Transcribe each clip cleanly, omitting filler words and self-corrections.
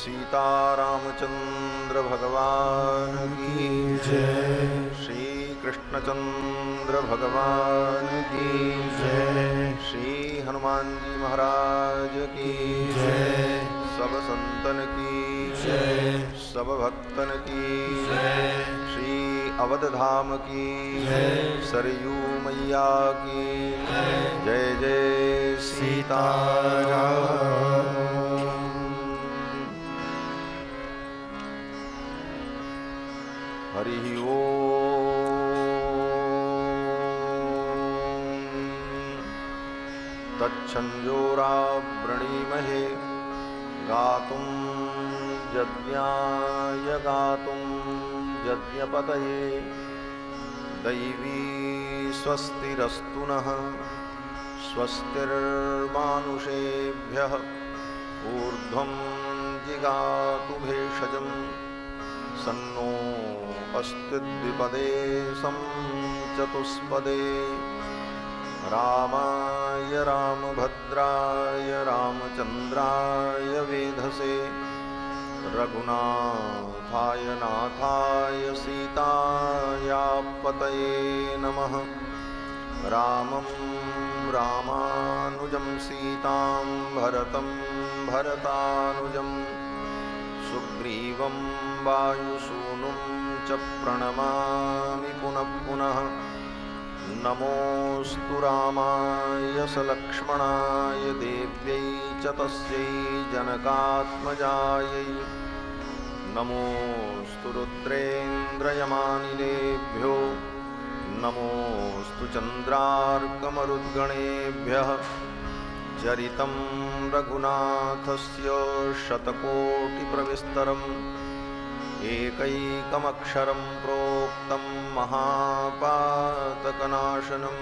सीतारामचंद्र भगवान की जय। श्री कृष्णचंद्र भगवान की जय। श्री हनुमान जी महाराज की जय। सब संतन की जय। सब भक्तन की जय। श्री अवधधाम की जय। सरयू मैया की जय। जय जय सीताराम। हरि ओम तच्छंजोरावृणीमहे गातुं यज्ञाय गातुं यज्ञपतये दैवी स्वस्तिरस्तु नः स्वस्तिर्मानुषेभ्यः ऊर्ध्वं जिगातु भेषजम् सन्नो अस्ति द्विपदे सं चतुष्पदे रामाय रामभद्राय रामचंद्राय वेधसे रघुनाथाय नाथाय सीतायापतये नमः। रामं रामानुजं सीतां भरतं भरतानुजं सुग्रीवं वायुसूनुं च प्रणमामि पुनः पुनः। नमोऽस्तु रामाय सलक्ष्मणाय देव्यै च तस्यै जनकात्मजायै। नमोऽस्तु रुद्रेन्द्रयमानिलेभ्यो नमोऽस्तु चन्द्रार्कमरुद्गणेभ्यः। चरितं रघुनाथस्य शतकोटिप्रविस्तरम् एकैकमक्षरं प्रोक्तं महापातकनाशनं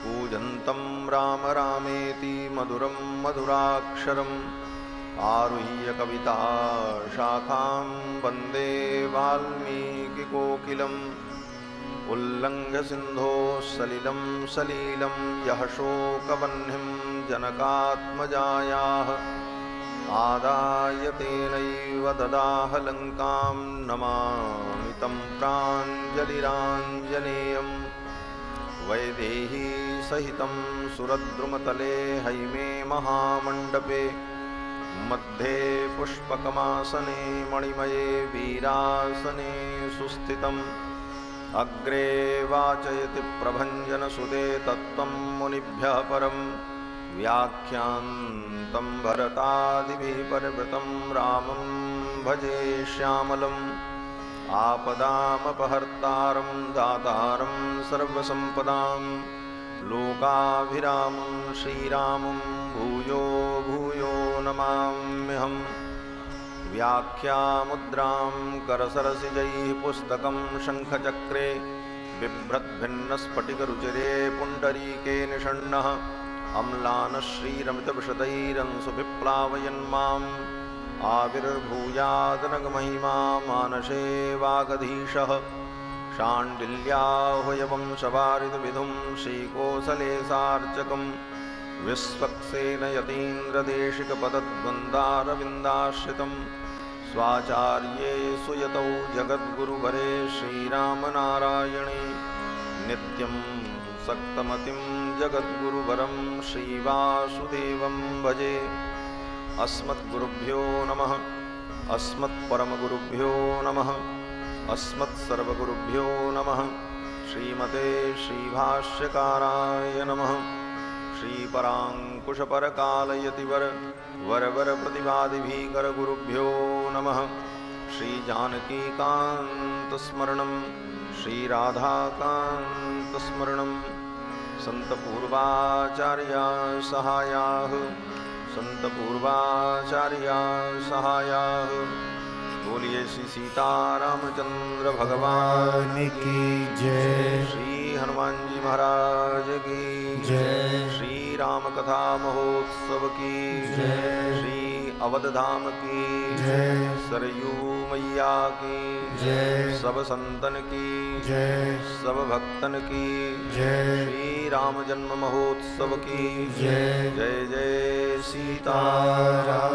कूजन्तं राम रामेति मधुरं मधुराक्षरम् आरुह्य कविता शाखां वन्दे वाल्मीकिकोकिलम्। उल्लङ्घ्य सिन्धोः सलिलं सलीलं यः शोकवह्निं जनकात्मजायाः आदाय तेनैव ददाह लङ्कां नमामि तं प्राञ्जलिराञ्जनेयं। वैदेही सहितं सुरद्रुमतले हैमे महामण्डपे मध्ये पुष्पकमासने मणिमये वीरासने सुस्थितम्। अग्रे वाचयति प्रभञ्जनसुते तत्त्वं मुनिभ्यः परं व्याख्यान्तं भरतादिभिः परिवृतं रामं भजे श्यामलम्। आपदामपहर्तारं दातारं सर्वसम्पदां लोकाभिरामं श्रीरामं भूयो भूयो नमाम्यहम्। व्याख्यामुद्रां करसरसिजैः पुस्तकं शङ्खचक्रे बिभ्रद्भिन्नस्फटिकरुचिरे पुण्डरीके निषण्णः अम्लानश्रीरमितविशदैरंसुभिप्लावयन्माम् आविर्भूयादनगमहिमा मानसे वागधीशः। शाण्डिल्याह्वयवंशवारिधविधुं श्रीकोसलेशार्चकं विश्वक्सेनयतीन्द्रदेशिकपदद्वन्द्वारविन्दाश्रितं स्वाचार्ये सुयतौ जगद्गुरुवरे श्रीरामनारायणे नित्यं सक्तमतिं जगद्गुरुवरं श्रीवासुदेवं भजे। अस्मद्गुरुभ्यो नमः। अस्मत्परमगुरुभ्यो नमः। अस्मत्सर्वगुरुभ्यो नमः। श्रीमते श्रीभाष्यकाराय नमः। श्रीपराङ्कुशपरकालयतिवर वरवरप्रतिवादिभीकरगुरुभ्यो नमः। श्रीजानकीकान्तस्मरणं श्रीराधाकान्तस्मरणं सन्तपूर्वाचार्या सहायाः सन्तपूर्वाचार्या सहायाः। बोलिए श्री सीतारामचंद्र भगवान की जय। श्री हनुमान जी महाराज की जय। श्री राम कथा महोत्सव की जय। श्री अवधधाम की जय। सरयू मैया की जय। सब संतन की जय। सब भक्तन की जय। श्री राम जन्म महोत्सव की जय। जय जय सीताराम।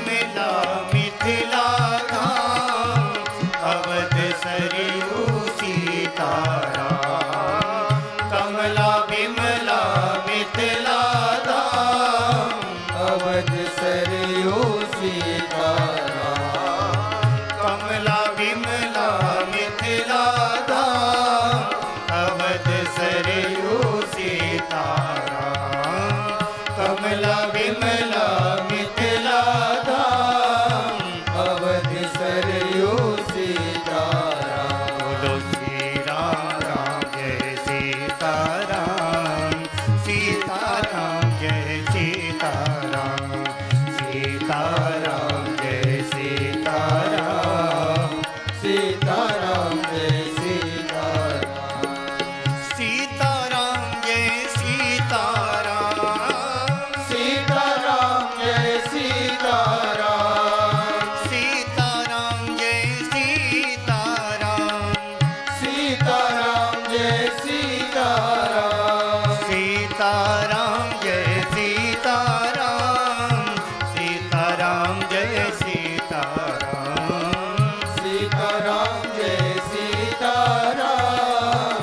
विमला मिथिला धाम, अवध सरयू सीताराम। कमला विमला मिथिला धाम, अवध सरयू सीताराम। कमला विमला मिथिला धाम, अवध सरयू सीताराम। कमला विमला मिथिला धाम, अवध सरयू सीताराम। बोलो श्री राम राम जय सीताराम, सीताराम जय सीताराम, सीताराम जय सीताराम, सीताराम जय सीताराम। सीताराम जय सीताराम, सीताराम जय सीताराम। सीताराम जय सीताराम, सीताराम जय सीताराम। सीताराम जय सीताराम, सीताराम जय सीताराम, सीताराम जय सीताराम। सीताराम जय सीताराम।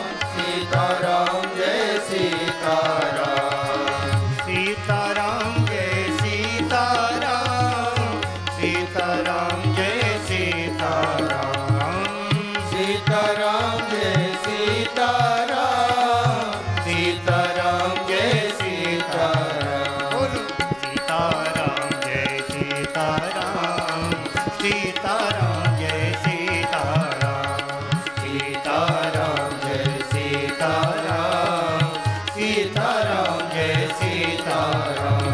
सीताराम जय सीताराम, सीताराम जय सीताराम, सीताराम जय सीताराम। सीताराम जय सीताराम। बोलो सीताराम जय सीताराम, सीताराम जय सीताराम, सीताराम जय सीताराम। सीताराम जय सीताराम।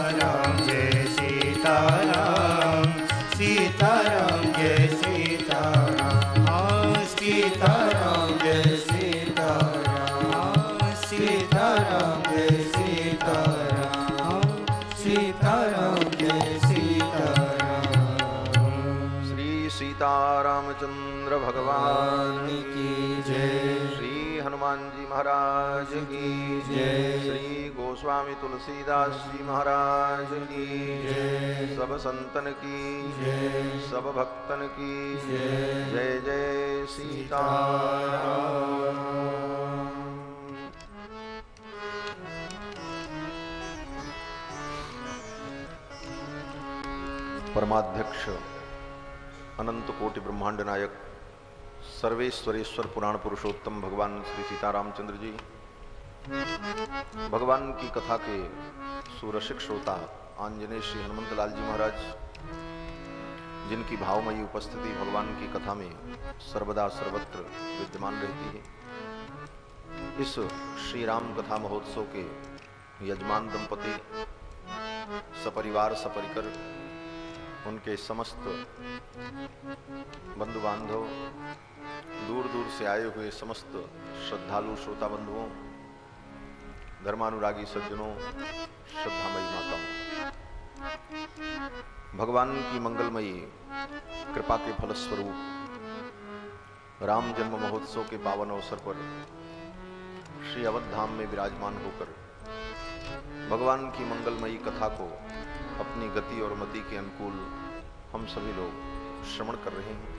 सीताराम जय सीताराम, सीताराम जय सीताराम, सीताराम जय सीताराम। सीताराम जय सीताराम। सीताराम जय सीताराम। श्री सीतारामचंद्र भगवान की जय। श्री हनुमान जी महाराज की जय। श्री गोस्वामी तुलसीदास जी महाराज की जय। सब संतन की जय। सब भक्तन की जय। जय जय सीताराम। परमाध्यक्ष अनंत कोटि ब्रह्मांड नायक सर्वेश्वरेश्वर पुराण पुरुषोत्तम भगवान श्री सीतारामचंद्र जी भगवान की कथा के सुरसिक श्रोता आंजनेय श्री हनुमंत लाल जी महाराज, जिनकी भावमयी उपस्थिति भगवान की कथा में सर्वदा सर्वत्र विद्यमान रहती है। इस श्री राम कथा महोत्सव के यजमान दंपति सपरिवार सपरिकर, उनके समस्त बंधु बांधव, दूर दूर से आए हुए समस्त श्रद्धालु श्रोता बंधुओं, धर्मानुरागी सज्जनों, श्रद्धामयी माताओं, भगवान की मंगलमयी कृपा के फलस्वरूप राम जन्म महोत्सव के पावन अवसर पर श्री अवध धाम में विराजमान होकर भगवान की मंगलमयी कथा को अपनी गति और मति के अनुकूल हम सभी लोग श्रवण कर रहे हैं।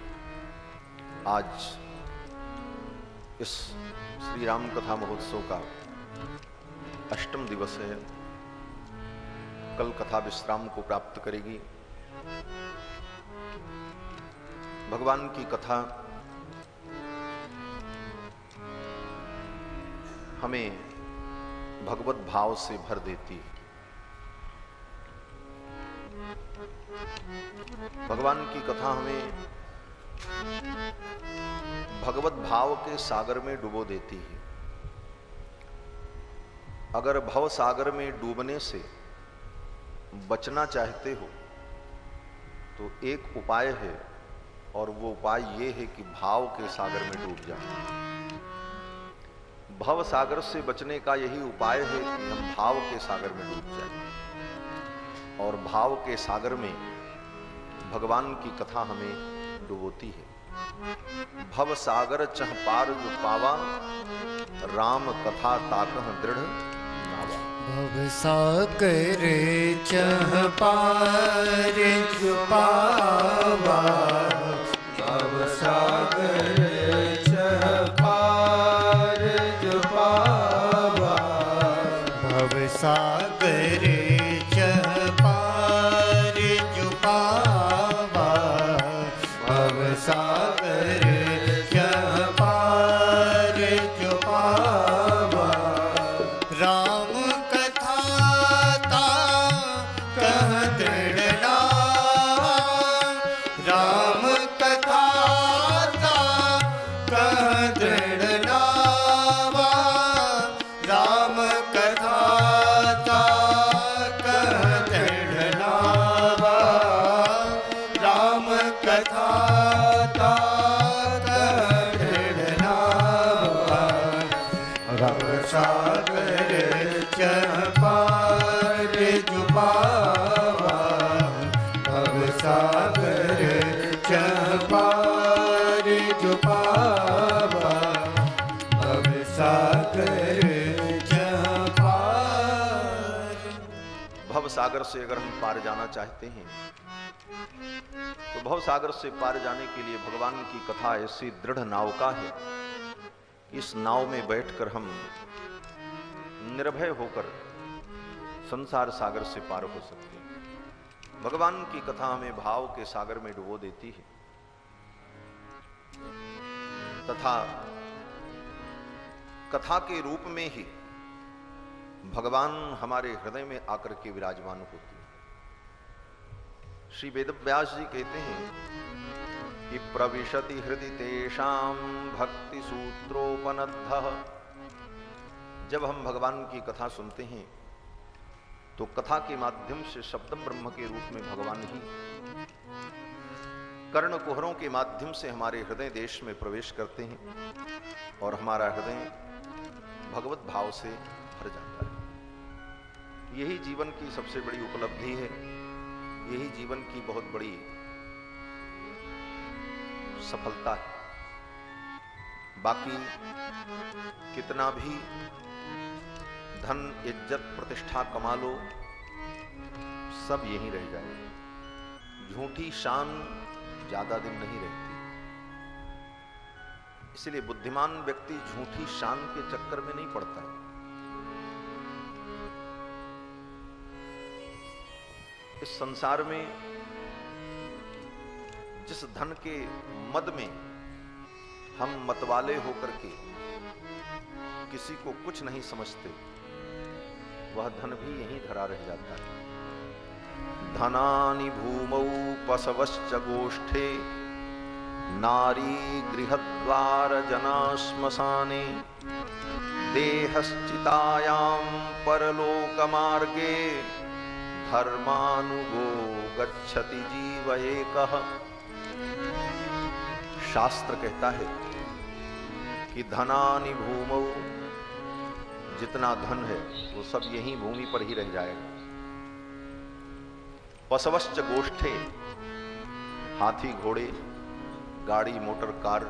आज इस श्री राम कथा महोत्सव का अष्टम दिवस है। कल कथा विश्राम को प्राप्त करेगी। भगवान की कथा हमें भगवत भाव से भर देती है। भगवान की कथा हमें भगवत भाव के सागर में डुबो देती है। अगर भव सागर में डूबने से बचना चाहते हो तो एक उपाय है, और वो उपाय ये है कि भाव के सागर में डूब जाओ। भव सागर से बचने का यही उपाय है कि हम भाव के सागर में डूब जाएं, और भाव के सागर में भगवान की कथा हमें डुबोती है। भव सागर चह पार जो पावा, राम कथा ताकह दृढ़ नावा। भवसागर चह पार जो पावा, भवसागर चह पार जो पावा, भवसागर चह पार जो पावा, भवसागर चह पार जो पावा। राम कथा ता कह दृढ़ नावा, राम कथा ता कह दृढ़ नावा, राम कथा ता कह दृढ़ नावा, राम कथा ता कह दृढ़ नावा। भवसागर चह पार जो पावा, भवसागर चह पार जो पावा, भवसागर चह पार। भव सागर से अगर हम पार जाना चाहते हैं तो भव सागर से पार जाने के लिए भगवान की कथा ऐसी दृढ़ नावका है। इस नाव में बैठकर हम निर्भय होकर संसार सागर से पार हो सकते हैं। भगवान की कथा हमें भाव के सागर में डुबो देती है तथा कथा के रूप में ही भगवान हमारे हृदय में आकर के विराजमान होती है। श्री वेदव्यास जी कहते हैं कि प्रविशति हृदि तेषां भक्ति सूत्रोपनद्धः। जब हम भगवान की कथा सुनते हैं तो कथा के माध्यम से शब्द ब्रह्म के रूप में भगवान ही कर्ण कुहरों के माध्यम से हमारे हृदय देश में प्रवेश करते हैं और हमारा हृदय भगवत भाव से भर जाता है। यही जीवन की सबसे बड़ी उपलब्धि है, यही जीवन की बहुत बड़ी सफलता है। बाकी कितना भी धन इज्जत प्रतिष्ठा कमा लो, सब यहीं रह जाएगा। झूठी शान ज्यादा दिन नहीं रहती। इसलिए बुद्धिमान व्यक्ति झूठी शान के चक्कर में नहीं पड़ता है। इस संसार में जिस धन के मद में हम मतवाले होकर के किसी को कुछ नहीं समझते, वह धन भी यहीं धरा रह जाता है। धनानि भूमौ पशवश्च गोष्ठे, नारी गृहद्वार जना श्मशाने, देहश्चितायां परलोकमार्गे, धर्मानुगो गच्छति जीव एकः। शास्त्र कहता है कि धनानि भूमौ, जितना धन है वो सब यहीं भूमि पर ही रह जाएगा। पशवश्च गोष्ठे, हाथी घोड़े गाड़ी मोटर कार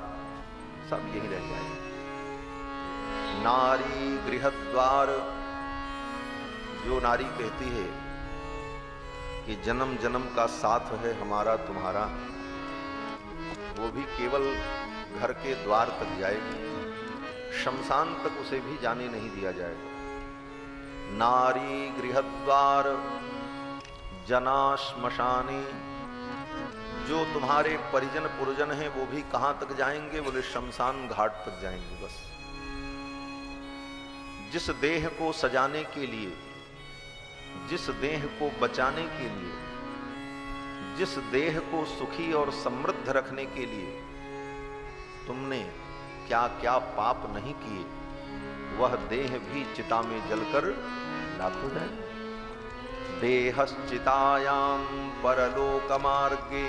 सब यहीं रह जाएगा। नारी गृहद्वार, जो नारी कहती है कि जन्म जन्म का साथ है हमारा तुम्हारा, वो भी केवल घर के द्वार तक जाएगी, शमशान तक उसे भी जाने नहीं दिया जाएगा। नारी गृहद्वार जना श्मशाने, जो तुम्हारे परिजन पुरजन हैं वो भी कहां तक जाएंगे? बोले शमशान घाट तक जाएंगे बस। जिस देह को सजाने के लिए, जिस देह को बचाने के लिए, जिस देह को सुखी और समृद्ध रखने के लिए तुमने क्या क्या पाप नहीं किए, वह देह भी चिता में जलकर राख हो जाए। देहश्चितायां परलोकमार्गे,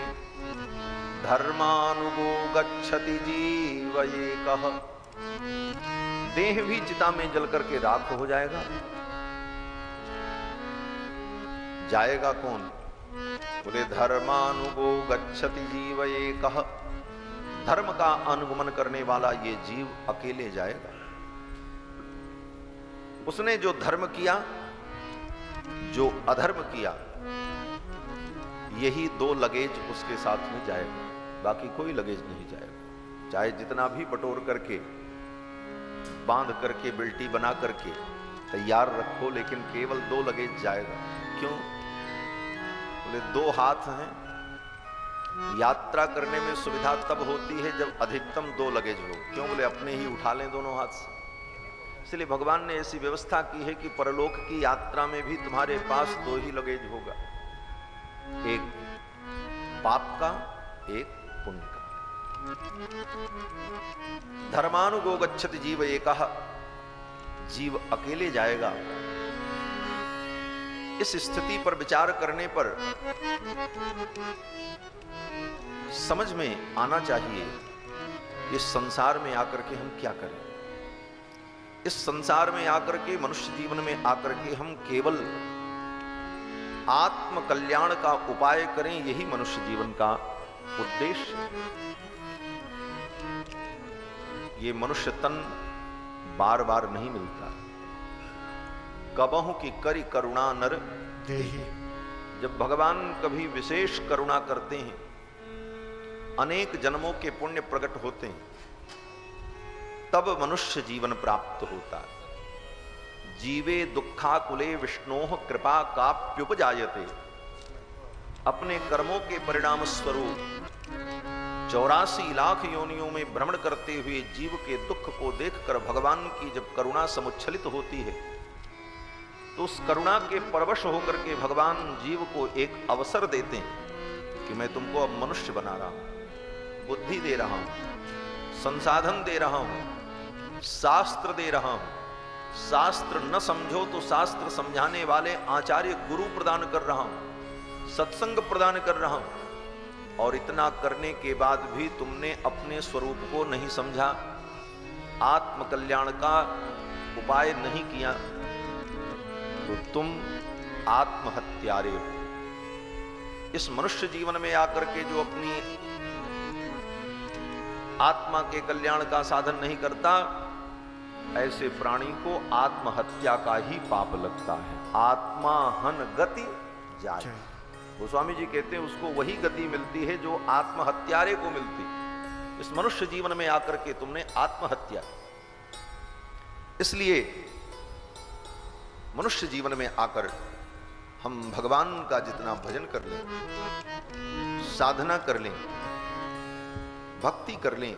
धर्मानुगो गच्छति जीव एकः। देह भी चिता में जल करके राख हो जाएगा। जाएगा कौन? बोले धर्मानुगो गच्छति जीव एकः। धर्म का अनुगमन करने वाला ये जीव अकेले जाएगा। उसने जो धर्म किया जो अधर्म किया, यही 2 लगेज उसके साथ में जाएगा, बाकी कोई लगेज नहीं जाएगा। चाहे जितना भी बटोर करके, बांध करके, बिल्टी बना करके तैयार रखो, लेकिन केवल 2 लगेज जाएगा। क्यों? बोले 2 हाथ हैं। यात्रा करने में सुविधा तब होती है जब अधिकतम 2 लगेज हो। क्यों? बोले अपने ही उठा लें दोनों हाथ से। इसलिए भगवान ने ऐसी व्यवस्था की है कि परलोक की यात्रा में भी तुम्हारे पास 2 ही लगेज होगा, एक पाप का, एक पुण्य का। धर्मानुगो गच्छति जीव एकः, जीव अकेले जाएगा। इस स्थिति पर विचार करने पर समझ में आना चाहिए इस संसार में आकर के हम क्या करें। इस संसार में आकर के, मनुष्य जीवन में आकर के हम केवल आत्म कल्याण का उपाय करें, यही मनुष्य जीवन का उद्देश्य। ये मनुष्य तन बार बार नहीं मिलता। कबहु की करी करुणा नर देहि। जब भगवान कभी विशेष करुणा करते हैं, अनेक जन्मों के पुण्य प्रकट होते हैं, तब मनुष्य जीवन प्राप्त होता है। जीवे दुखाकुले विष्णोः कृपा काप्युपजायते। अपने कर्मों के परिणाम स्वरूप 84 लाख योनियों में भ्रमण करते हुए जीव के दुख को देखकर भगवान की जब करुणा समुच्छलित होती है, तो उस करुणा के परवश होकर के भगवान जीव को एक अवसर देते हैं कि मैं तुमको अब मनुष्य बना रहा हूं, बुद्धि दे रहा हूं, संसाधन दे रहा हूं, शास्त्र दे रहा हूं। शास्त्र न समझो तो शास्त्र समझाने वाले आचार्य गुरु प्रदान कर रहा हूं, सत्संग प्रदान कर रहा हूं। और इतना करने के बाद भी तुमने अपने स्वरूप को नहीं समझा, आत्म कल्याण का उपाय नहीं किया, तो तुम आत्महत्यारे हो। इस मनुष्य जीवन में आकर के जो अपनी आत्मा के कल्याण का साधन नहीं करता, ऐसे प्राणी को आत्महत्या का ही पाप लगता है। आत्मा हन गति जाए। गोस्वामी जी कहते हैं उसको वही गति मिलती है जो आत्महत्यारे को मिलती। इस मनुष्य जीवन में आकर के तुमने आत्महत्या। इसलिए मनुष्य जीवन में आकर हम भगवान का जितना भजन कर लें, साधना कर लें, भक्ति कर लें,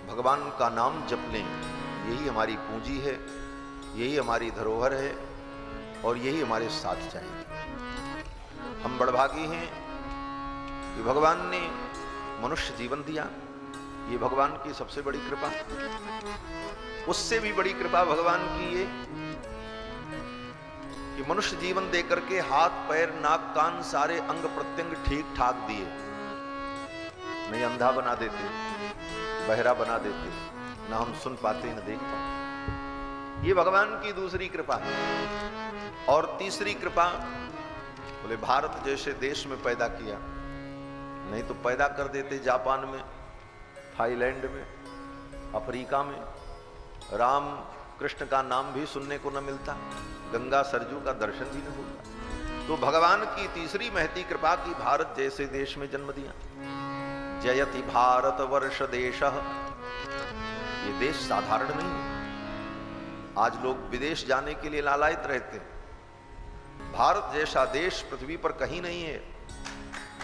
भगवान का नाम जप लें, यही हमारी पूंजी है, यही हमारी धरोहर है और यही हमारे साथ चाहिए। हम बड़भागी हैं कि भगवान ने मनुष्य जीवन दिया। ये भगवान की सबसे बड़ी कृपा। उससे भी बड़ी कृपा भगवान की ये कि मनुष्य जीवन देकर के हाथ पैर नाक कान सारे अंग प्रत्यंग ठीक ठाक दिए। नहीं अंधा बना देते, बहरा बना देते, ना हम सुन पाते न देख पाते। ये भगवान की दूसरी कृपा है। और तीसरी कृपा, बोले भारत जैसे देश में पैदा किया, नहीं तो पैदा कर देते जापान में, थाईलैंड में, अफ्रीका में। राम कृष्ण का नाम भी सुनने को न मिलता, गंगा सरजू का दर्शन भी न होता। तो भगवान की तीसरी महती कृपा की भारत जैसे देश में जन्म दिया। जयति भारत वर्ष देश। ये देश साधारण नहीं है। आज लोग विदेश जाने के लिए लालायित रहते हैं। भारत जैसा देश पृथ्वी पर कहीं नहीं है।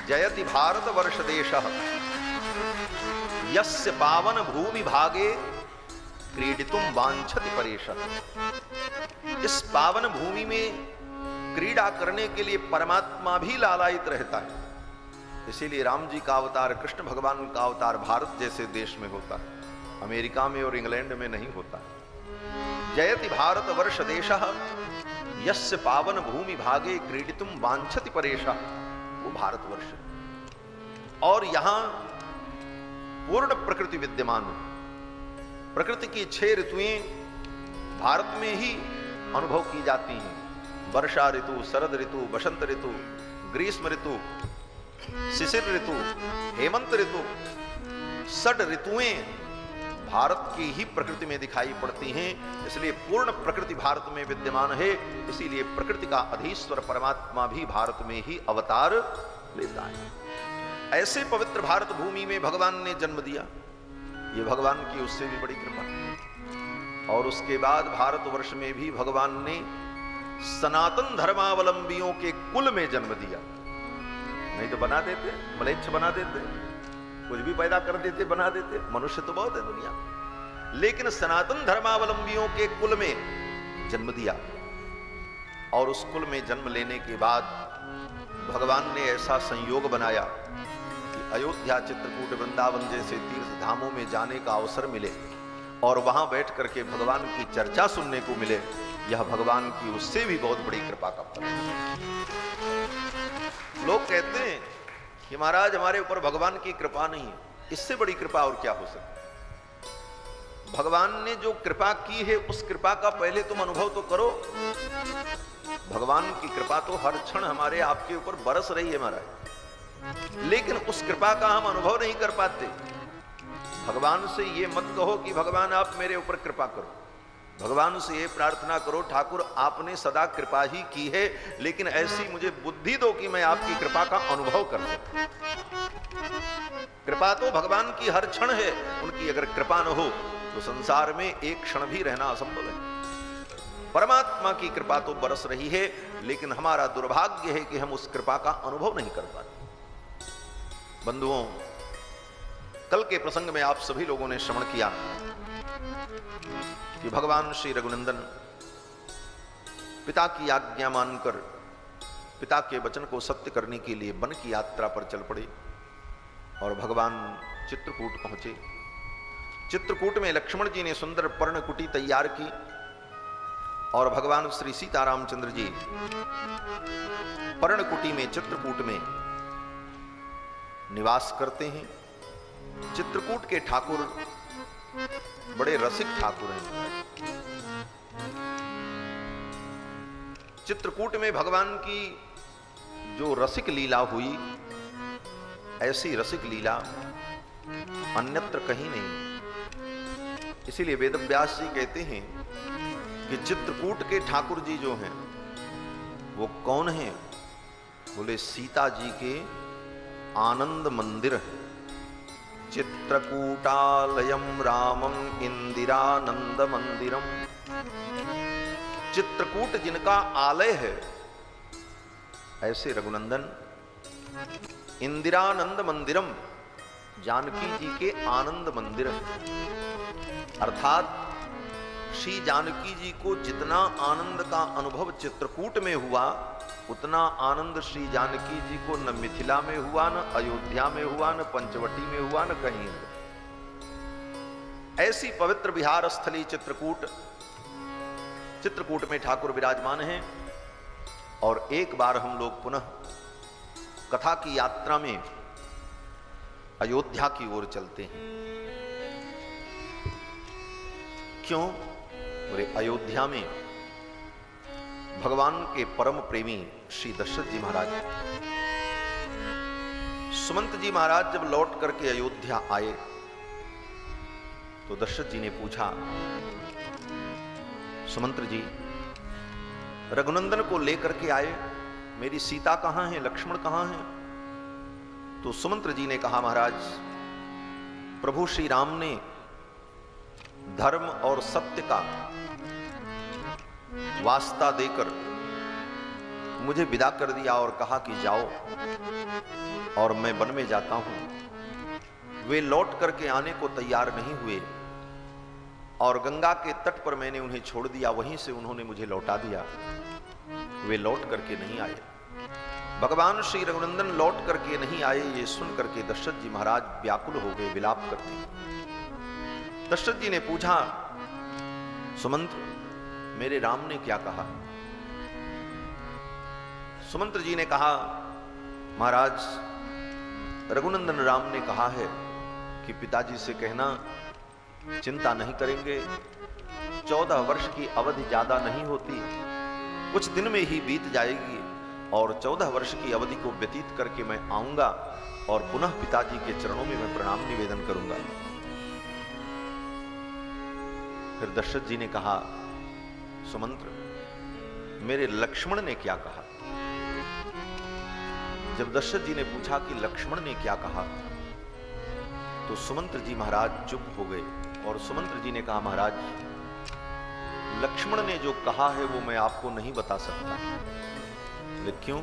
जयति भारत वर्ष देश यस्य पावन भूमि भागे क्रीडितुम वांछति परेश। इस पावन भूमि में क्रीड़ा करने के लिए परमात्मा भी लालायित रहता है। इसीलिए राम जी का अवतार, कृष्ण भगवान का अवतार भारत जैसे देश में होता है, अमेरिका में और इंग्लैंड में नहीं होता। जयति भारत वर्ष देश यस्य पावन भूमि भागे क्रीडितुम वांछति परेश। वो भारतवर्ष। और यहां पूर्ण प्रकृति विद्यमान है। प्रकृति की 6 ऋतुएं भारत में ही अनुभव की जाती हैं। वर्षा ऋतु, शरद ऋतु, बसंत ऋतु, ग्रीष्म ऋतु, शिशिर ऋतु, हेमंत ऋतु। 6 ऋतुएं भारत की ही प्रकृति में दिखाई पड़ती हैं, इसलिए पूर्ण प्रकृति भारत में विद्यमान है। इसीलिए प्रकृति का अधीश्वर परमात्मा भी भारत में ही अवतार लेता है। ऐसे पवित्र भारत भूमि में भगवान ने जन्म दिया, ये भगवान की उससे भी बड़ी कृपा। और उसके बाद भारतवर्ष में भी भगवान ने सनातन धर्मावलंबियों के कुल में जन्म दिया। नहीं तो बना देते, मलेच्छ बना देते, कुछ भी पैदा कर देते, बना देते। मनुष्य तो बहुत है दुनिया, लेकिन सनातन धर्मावलंबियों के कुल में जन्म दिया। और उस कुल में जन्म लेने के बाद भगवान ने ऐसा संयोग बनाया कि अयोध्या, चित्रकूट, वृंदावन जैसे तीर्थ धामों में जाने का अवसर मिले और वहां बैठ करके भगवान की चर्चा सुनने को मिले। यह भगवान की उससे भी बहुत बड़ी कृपा का फल है। लोग कहते हैं कि महाराज हमारे ऊपर भगवान की कृपा नहीं है, इससे बड़ी कृपा और क्या हो सकती। भगवान ने जो कृपा की है उस कृपा का पहले तुम अनुभव तो करो। भगवान की कृपा तो हर क्षण हमारे आपके ऊपर बरस रही है महाराज, लेकिन उस कृपा का हम अनुभव नहीं कर पाते। भगवान से ये मत कहो कि भगवान आप मेरे ऊपर कृपा करो, भगवान से ये प्रार्थना करो ठाकुर आपने सदा कृपा ही की है, लेकिन ऐसी मुझे बुद्धि दो कि मैं आपकी कृपा का अनुभव कर सकूं। कृपा तो भगवान की हर क्षण है, उनकी अगर कृपा न हो तो संसार में एक क्षण भी रहना असंभव है। परमात्मा की कृपा तो बरस रही है, लेकिन हमारा दुर्भाग्य है कि हम उस कृपा का अनुभव नहीं कर पाते। बंधुओं, कल के प्रसंग में आप सभी लोगों ने श्रवण किया कि भगवान श्री रघुनंदन पिता की आज्ञा मानकर पिता के वचन को सत्य करने के लिए वन की यात्रा पर चल पड़े और भगवान चित्रकूट पहुंचे। चित्रकूट में लक्ष्मण जी ने सुंदर पर्णकुटी तैयार की और भगवान श्री सीतारामचंद्र जी पर्णकुटी में चित्रकूट में निवास करते हैं। चित्रकूट के ठाकुर बड़े रसिक ठाकुर हैं। चित्रकूट में भगवान की जो रसिक लीला हुई, ऐसी रसिक लीला अन्यत्र कहीं नहीं। इसीलिए वेदव्यास जी कहते हैं कि चित्रकूट के ठाकुर जी जो हैं वो कौन हैं? बोले सीता जी के आनंद मंदिर है। चित्रकूटालयम रामम इंदिरानंद मंदिरम। चित्रकूट जिनका आलय है, ऐसे रघुनंदन इंदिरानंद मंदिरम जानकी जी के आनंद मंदिर है। अर्थात श्री जानकी जी को जितना आनंद का अनुभव चित्रकूट में हुआ, उतना आनंद श्री जानकी जी को न मिथिला में हुआ, न अयोध्या में हुआ, न पंचवटी में हुआ, न कहीं। ऐसी पवित्र विहार स्थली चित्रकूट, चित्रकूट में ठाकुर विराजमान हैं। और एक बार हम लोग पुनः कथा की यात्रा में अयोध्या की ओर चलते हैं। क्यों? बोले अयोध्या में भगवान के परम प्रेमी श्री दशरथ जी महाराज, सुमंत जी महाराज जब लौट करके अयोध्या आए तो दशरथ जी ने पूछा, सुमंत जी रघुनंदन को लेकर के आए, मेरी सीता कहां है, लक्ष्मण कहां है? तो सुमंत जी ने कहा, महाराज प्रभु श्री राम ने धर्म और सत्य का वास्ता देकर मुझे विदा कर दिया और कहा कि जाओ, और मैं वन में जाता हूं। वे लौट करके आने को तैयार नहीं हुए और गंगा के तट पर मैंने उन्हें छोड़ दिया, वहीं से उन्होंने मुझे लौटा दिया। वे लौट करके नहीं आए। भगवान श्री रघुनंदन लौट करके नहीं आए, ये सुन करके दशरथ जी महाराज व्याकुल हो गए, विलाप करते। दशरथ जी ने पूछा, सुमंत मेरे राम ने क्या कहा? सुमंत जी ने कहा, महाराज रघुनंदन राम ने कहा है कि पिताजी से कहना चिंता नहीं करेंगे, 14 वर्ष की अवधि ज्यादा नहीं होती, कुछ दिन में ही बीत जाएगी और 14 वर्ष की अवधि को व्यतीत करके मैं आऊंगा और पुनः पिताजी के चरणों में मैं प्रणाम निवेदन करूंगा। फिर दशरथ जी ने कहा, सुमंत्र, मेरे लक्ष्मण ने क्या कहा? जब दशरथ जी ने पूछा कि लक्ष्मण ने क्या कहा, तो सुमंत्र जी महाराज चुप हो गए और सुमंत्र जी ने कहा, महाराज, लक्ष्मण ने जो कहा है वो मैं आपको नहीं बता सकता। बोले क्यों?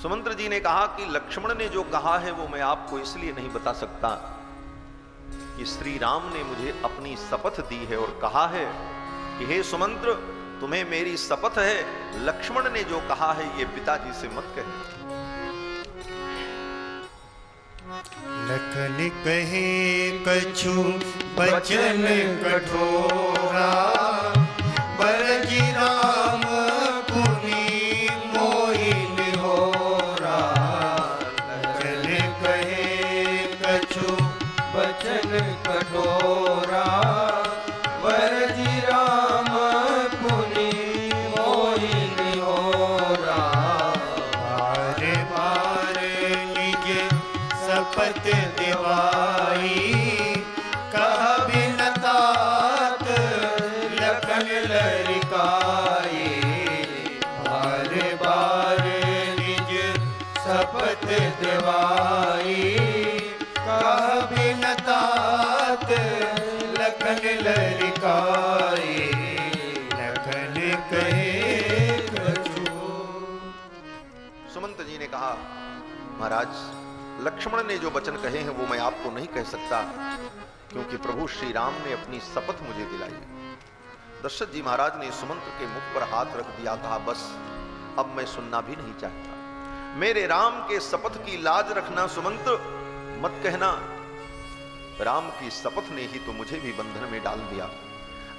सुमंत्र जी ने कहा कि लक्ष्मण ने जो कहा है वो मैं आपको इसलिए नहीं बता सकता कि श्री राम ने मुझे अपनी शपथ दी है और कहा है कि हे सुमंत्र, तुम्हें मेरी शपथ है, लक्ष्मण ने जो कहा है ये पिताजी से मत कहे। लखन कहे कछु बचन कठोरा, बरजी राम पुनि मोहि निहोरा। लखन कहे कछु बचन कठोरा, बरजी राम पुनि मोहि निहोरा। बार बार निज शपथ दिवाई, कह बिन तात लखन लरिकाई। बार बार निज शपथ दिवाई, कह बिन तात लखन लरिकाई। लखन कहे कछु। सुमंत्र जी ने कहा, महाराज, लक्ष्मण ने जो वचन कहे हैं वो मैं आपको नहीं कह सकता, क्योंकि प्रभु श्री राम ने अपनी शपथ मुझे दिलाई। दशरथ जी महाराज ने सुमंत्र के मुख पर हाथ रख दिया, कहा, बस अब मैं सुनना भी नहीं चाहता। मेरे राम के शपथ की लाज रखना सुमंत्र, मत कहना। राम की शपथ ने ही तो मुझे भी बंधन में डाल दिया।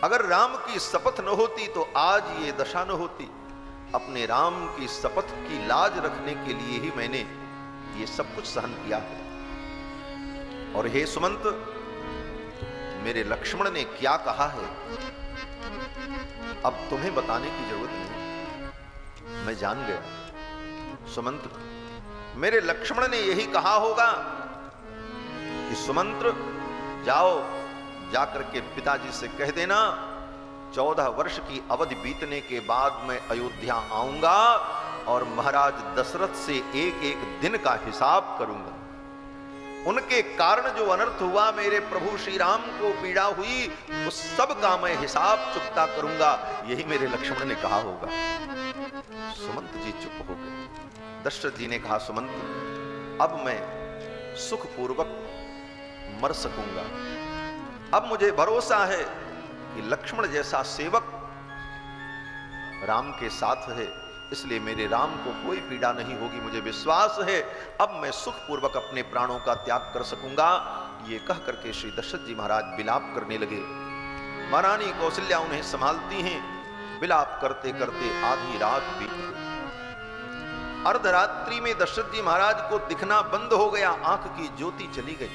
अगर राम की शपथ न होती तो आज ये दशा न होती। अपने राम की शपथ की लाज रखने के लिए ही मैंने ये सब कुछ सहन किया है। और हे सुमंत, मेरे लक्ष्मण ने क्या कहा है अब तुम्हें बताने की जरूरत नहीं, मैं जान गया। सुमंत, मेरे लक्ष्मण ने यही कहा होगा कि सुमंत्र जाओ, जाकर के पिताजी से कह देना 14 वर्ष की अवधि बीतने के बाद मैं अयोध्या आऊंगा और महाराज दशरथ से एक एक दिन का हिसाब करूंगा। उनके कारण जो अनर्थ हुआ, मेरे प्रभु श्री राम को पीड़ा हुई, उस सब का मैं हिसाब चुकता करूंगा, यही मेरे लक्ष्मण ने कहा होगा। सुमंत जी चुप हो गए। दशरथ जी ने कहा, सुमंत, अब मैं सुखपूर्वक मर सकूंगा। अब मुझे भरोसा है कि लक्ष्मण जैसा सेवक राम के साथ है, इसलिए मेरे राम को कोई पीड़ा नहीं होगी। मुझे विश्वास है अब मैं सुखपूर्वक अपने प्राणों का त्याग कर सकूंगा। ये कह करके श्री दशरथ जी महाराज विलाप करने लगे। महारानी कौशल्या उन्हें संभालती हैं। विलाप करते करते आधी रात बीत गई। अर्धरात्रि में दशरथ जी महाराज को दिखना बंद हो गया, आंख की ज्योति चली गई।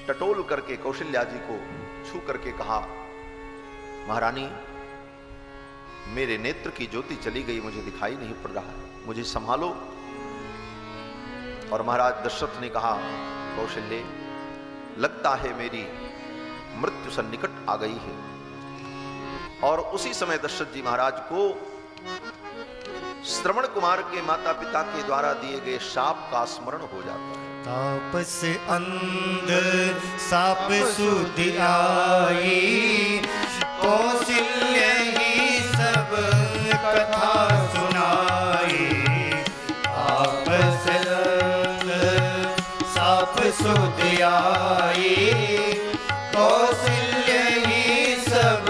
टटोल करके कौशल्या जी को छू करके कहा, महारानी, मेरे नेत्र की ज्योति चली गई, मुझे दिखाई नहीं पड़ रहा, मुझे संभालो। और महाराज दशरथ ने कहा, कौशल्य, लगता है मेरी मृत्यु सन्निकट आ गई है। और उसी समय दशरथ जी महाराज को श्रवण कुमार के माता पिता के द्वारा दिए गए शाप का स्मरण हो जाता है। तापस अंध साप सुधि आई, कौशल्य ही सब कथा सुनाई। तापस अंध साप सुधि आई, कौशल्य ही सब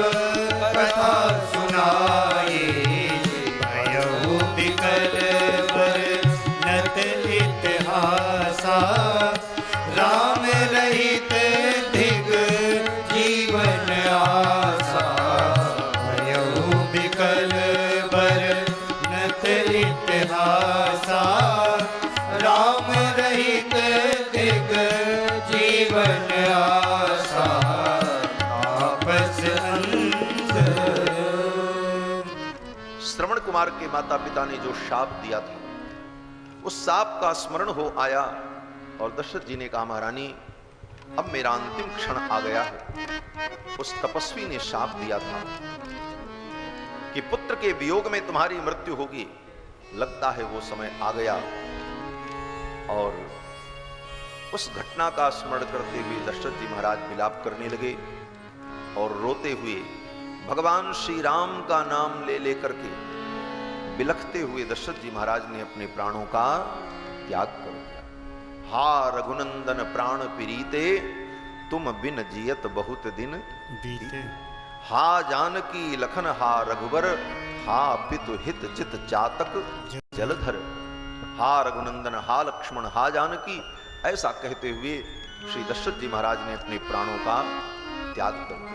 कथा सुनाई। भयउ विकल वर्णत इतिहासा, राम रहित धिग जीवन आसा। भयउ विकल वर्णत इतिहासा, राम रहित धिग जीवन आसा। तापस अंध। श्रवण कुमार के माता पिता ने जो शाप दिया था, उस शाप का स्मरण हो आया और दशरथ जी ने कहा, महारानी, अब मेरा अंतिम क्षण आ गया है। उस तपस्वी ने शाप दिया था कि पुत्र के वियोग में तुम्हारी मृत्यु होगी। लगता है वो समय आ गया। और उस घटना का स्मरण करते हुए दशरथ जी महाराज विलाप करने लगे और रोते हुए भगवान श्री राम का नाम ले लेकर के बिलखते हुए दशरथ जी महाराज ने अपने प्राणों का त्याग कर दिया। हा रघुनंदन प्राण पीरीते, तुम बिन जियत बहुत दिन बीते। हा जानकी लखन हा रघुबर, हा पितु हित चित चातक जलधर। हा रघुनंदन, हा लक्ष्मण, हा जानकी, ऐसा कहते हुए श्री दशरथ जी महाराज ने अपने प्राणों का त्याग कर दिया।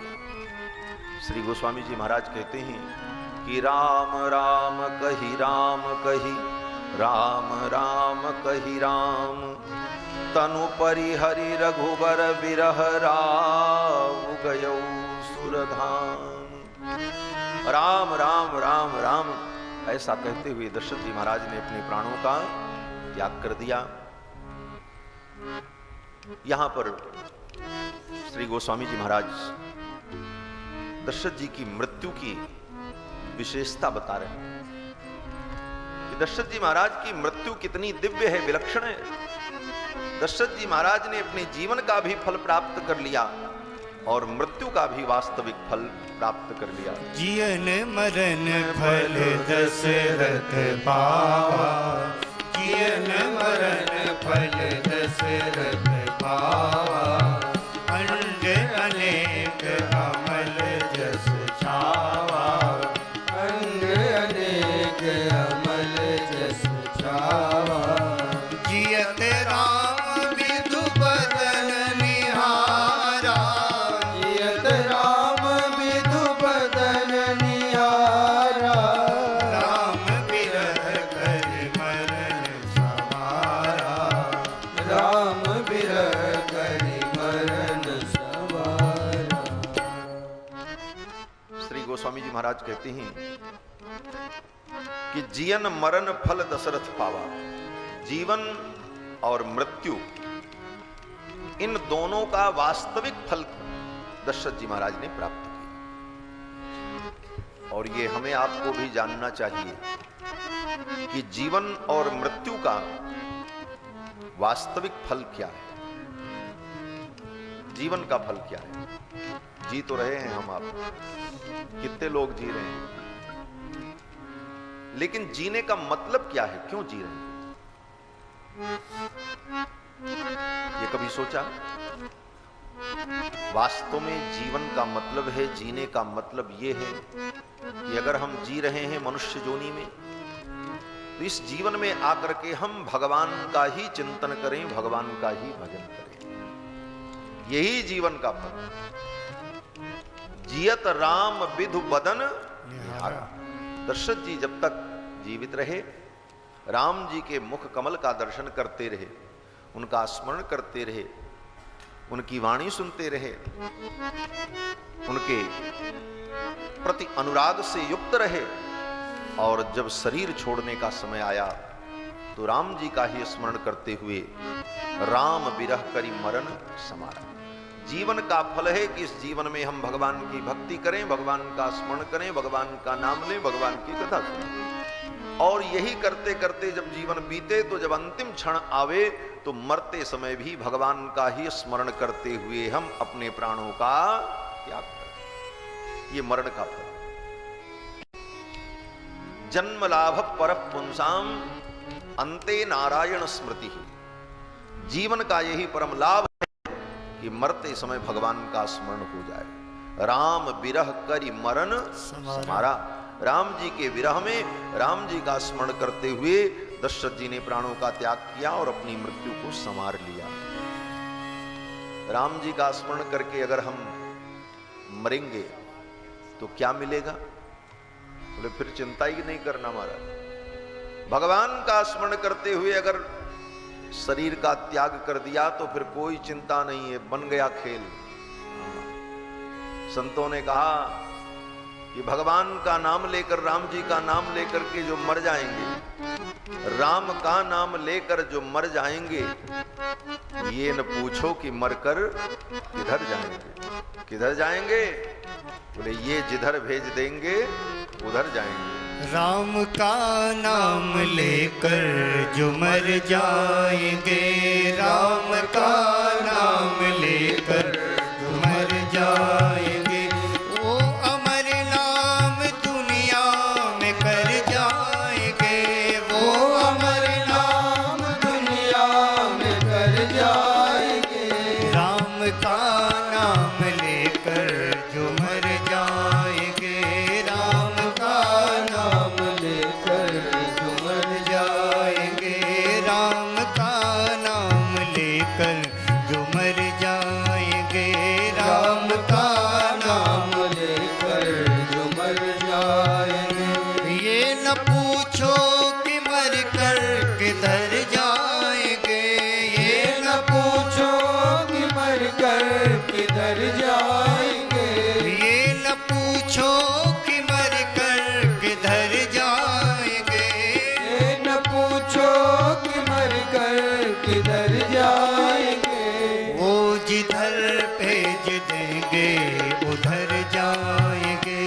श्री गोस्वामी जी महाराज कहते हैं कि राम राम कही राम कही, राम राम कही राम, तनु परिहरि रघुबर बिरह राव गयो सुरधाम। राम राम राम राम, ऐसा कहते हुए दशरथ जी महाराज ने अपने प्राणों का त्याग कर दिया। यहां पर श्री गोस्वामी जी महाराज दशरथ जी की मृत्यु की विशेषता बता रहे हैं कि दशरथ जी महाराज की मृत्यु कितनी दिव्य है, विलक्षण है। दशरथ जी महाराज ने अपने जीवन का भी फल प्राप्त कर लिया और मृत्यु का भी वास्तविक फल प्राप्त कर लिया। जीवन मरण फल दशरथ पावा, जीवन मरण फल दशरथ पावा, अंग अनेक अमल जस छावा, अंग अनेक अमल जस छावा। जियत राम विधु बदन निहारा, जियत राम विधु बदन निहारा, राम बिरह कर मरण सवारा, राम बिरह करि मरण सवारा। श्री गोस्वामी जी महाराज कहते हैं कि जीवन मरण फल दशरथ पावा। जीवन और मृत्यु, इन दोनों का वास्तविक फल दशरथ जी महाराज ने प्राप्त किया। और ये हमें आपको भी जानना चाहिए कि जीवन और मृत्यु का वास्तविक फल क्या है, जीवन का फल क्या है। जी तो रहे हैं हम आप, कितने लोग जी रहे हैं, लेकिन जीने का मतलब क्या है, क्यों जी रहे हैं, ये कभी सोचा? वास्तव में जीवन का मतलब है, जीने का मतलब ये है कि अगर हम जी रहे हैं मनुष्य योनि में, तो इस जीवन में आकर के हम भगवान का ही चिंतन करें, भगवान का ही भजन करें। यही जीवन का फल। जियत राम विधु बदन निहारा। दशरथ जी जब तक जीवित रहे, राम जी के मुख कमल का दर्शन करते रहे, उनका स्मरण करते रहे, उनकी वाणी सुनते रहे, उनके प्रति अनुराग से युक्त रहे। और जब शरीर छोड़ने का समय आया तो राम जी का ही स्मरण करते हुए राम बिरह करि मरण समारा। जीवन का फल है कि इस जीवन में हम भगवान की भक्ति करें, भगवान का स्मरण करें, भगवान का नाम लें, भगवान की कथा सुनें। और यही करते करते जब जीवन बीते, तो जब अंतिम क्षण आवे तो मरते समय भी भगवान का ही स्मरण करते हुए हम अपने प्राणों का त्याग करें। ये मरण का फल। जन्म लाभ पर पुंसाम अंते नारायण स्मृति। जीवन का यही परम लाभ है कि मरते समय भगवान का स्मरण हो जाए। राम बिरह करि मरण समारा। राम जी के विरह में राम जी का स्मरण करते हुए दशरथ जी ने प्राणों का त्याग किया और अपनी मृत्यु को संवार लिया। राम जी का स्मरण करके अगर हम मरेंगे तो क्या मिलेगा? बोले फिर चिंता ही नहीं करना महाराज। भगवान का स्मरण करते हुए अगर शरीर का त्याग कर दिया तो फिर कोई चिंता नहीं है, बन गया खेल। संतों ने कहा कि भगवान का नाम लेकर, राम जी का नाम लेकर के जो मर जाएंगे राम का नाम लेकर जो मर जाएंगे, ये न पूछो कि मरकर किधर जाएंगे। किधर जाएंगे? बोले ये जिधर भेज देंगे उधर जाएंगे। राम का नाम लेकर जो मर जाएंगे, राम का नाम लेकर जो मर जाएंगे, वो अमर नाम दुनिया में कर जाएंगे, वो अमर नाम दुनिया में कर जाएंगे। राम का नाम लेकर जो मर जाएंगे, राम का नाम लेकर जो मर जाएंगे, राम का नाम लेकर जो मर जाएंगे, राम का नाम लेकर जो मर जाएंगे। ये न पूछो कि मर कर किधर जाएंगे, ये न पूछो कि मर कर किधर जाएंगे, ये न पूछो कि मर कर किधर जाएंगे, ये न पूछो कि मर कर किधर जाएंगे। वो जिधर भेज देंगे उधर जाएंगे,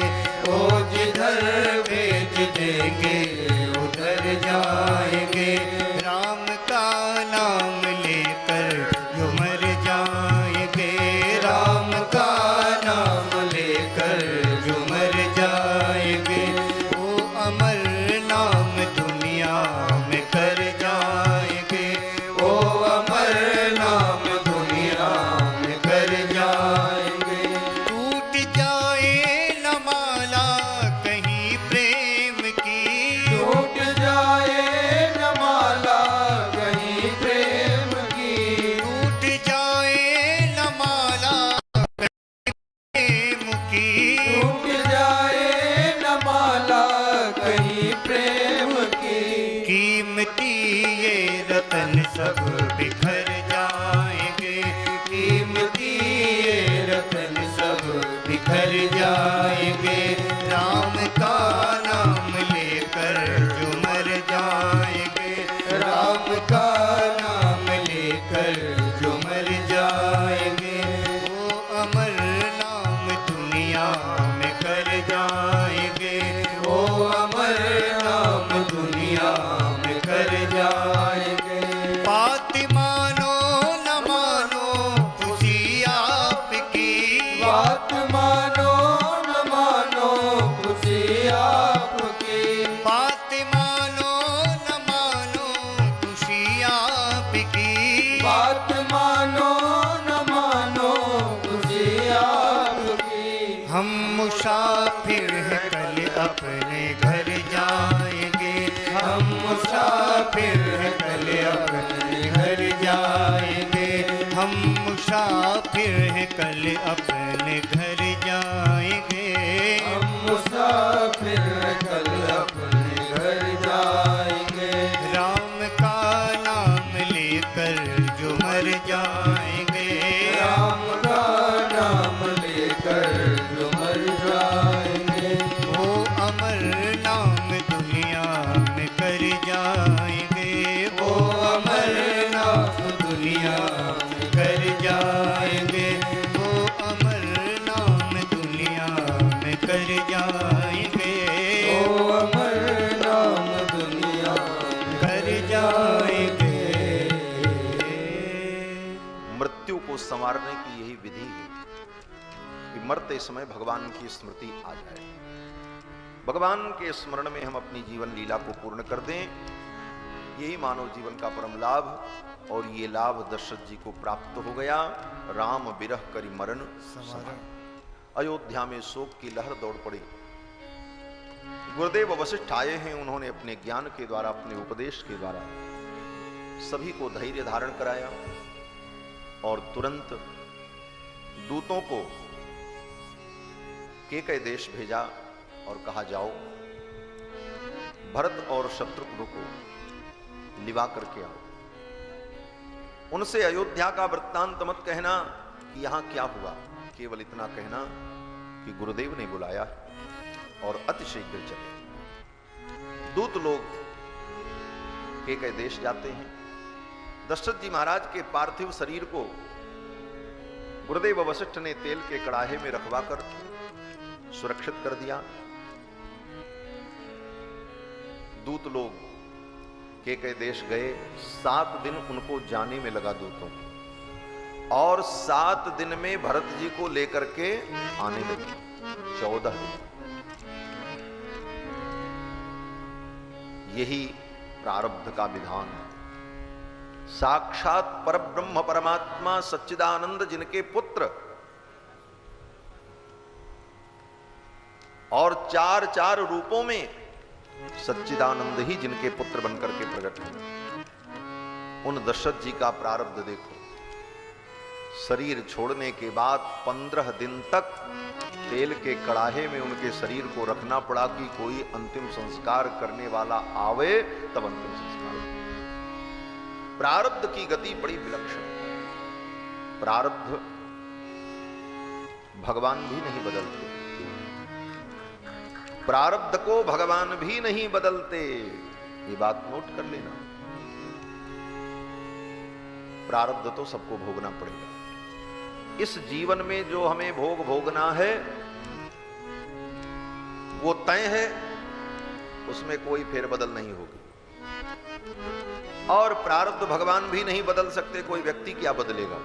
वो जिधर भेज देंगे उधर जाएंगे। राम का नाम लेकर जो मर जाएंगे, राम का नाम लेकर जो मर जाएंगे, वो अमर नाम दुनिया में कर जाएंगे, वो अमर नाम दुनिया में कर जाएंगे। टूट जाए न माला कहीं प्रेम की, टूट जाए न माला कहीं प्रेम की, टूट जाए न माला प्रेम की, टूट जाए न माला कहीं प्रेम की। कीमती ये रतन सब बिखर जाएंगे, कीमती ये रतन सब बिखर जाएंगे। राम का नाम लेकर जो मर जाएंगे, राम का नाम लेकर जो मर जाएंगे, वो अमर नाम दुनिया में कर जाएंगे, वो अमर नाम दुनिया में कर जाएंगे। बात मानो न मानो खुशी आपकी, बात मानो न मानो खुशी आपकी, बात मानो न मानो खुशी आपकी, बात मानो न मानो खुशी आपकी। हम मुसाफिर हैं कल अपने घर जाएंगे, हम मुसाफिर हैं कल अपने घर जाएंगे, हम मुसाफिर हैं कल अपने घर जाएंगे, हम मुसाफिर हैं कल अपने घर जाएंगे। राम का नाम लेकर जो मर जाएंगे, राम का नाम लेकर जो मर जाएंगे, वो अमर नाम दुनिया में कर जाएंगे, वो अमर नाम दुनिया में कर जाएंगे, वो अमर नाम दुनिया में कर जाएंगे, वो अमर नाम दुनिया में कर जाएंगे। मृत्यु को संवारने की यही विधि है कि मरते समय भगवान की स्मृति आ जाए, भगवान के स्मरण में हम अपनी जीवन लीला को पूर्ण कर दें। यही मानव जीवन का परम लाभ, और ये लाभ दशरथ जी को प्राप्त हो गया। राम बिरह करि मरण समार। अयोध्या में शोक की लहर दौड़ पड़ी। गुरुदेव वशिष्ठ आए हैं, उन्होंने अपने ज्ञान के द्वारा, अपने उपदेश के द्वारा सभी को धैर्य धारण कराया और तुरंत दूतों को केकय देश भेजा और कहा जाओ भरत और शत्रुघ्न को लिवा करके आओ। उनसे अयोध्या का वृत्तांत मत कहना कि यहां क्या हुआ, केवल इतना कहना कि गुरुदेव ने बुलाया और अतिशीघ्र चले। दूत लोग केकय देश जाते हैं। दशरथ जी महाराज के पार्थिव शरीर को गुरुदेव वशिष्ठ ने तेल के कड़ाहे में रखवाकर सुरक्षित कर दिया। दूत लोग केकय देश गए। 7 दिन उनको जाने में लगा दूतों को, और 7 दिन में भरत जी को लेकर के आने लगे। 14 दिन। यही प्रारब्ध का विधान है। साक्षात परब्रह्म परमात्मा सच्चिदानंद जिनके पुत्र और 4 रूपों में सच्चिदानंद ही जिनके पुत्र बनकर के प्रकट हुए, उन दशरथ जी का प्रारब्ध देखो। शरीर छोड़ने के बाद 15 दिन तक तेल के कड़ाहे में उनके शरीर को रखना पड़ा कि कोई अंतिम संस्कार करने वाला आवे तब अंतिम संस्कार। प्रारब्ध की गति बड़ी विलक्षण है। प्रारब्ध भगवान भी नहीं बदलते, प्रारब्ध को भगवान भी नहीं बदलते, ये बात नोट कर लेना। प्रारब्ध तो सबको भोगना पड़ेगा। इस जीवन में जो हमें भोग भोगना है वो तय है, उसमें कोई फेरबदल नहीं होगी। और प्रारब्ध भगवान भी नहीं बदल सकते, कोई व्यक्ति क्या बदलेगा।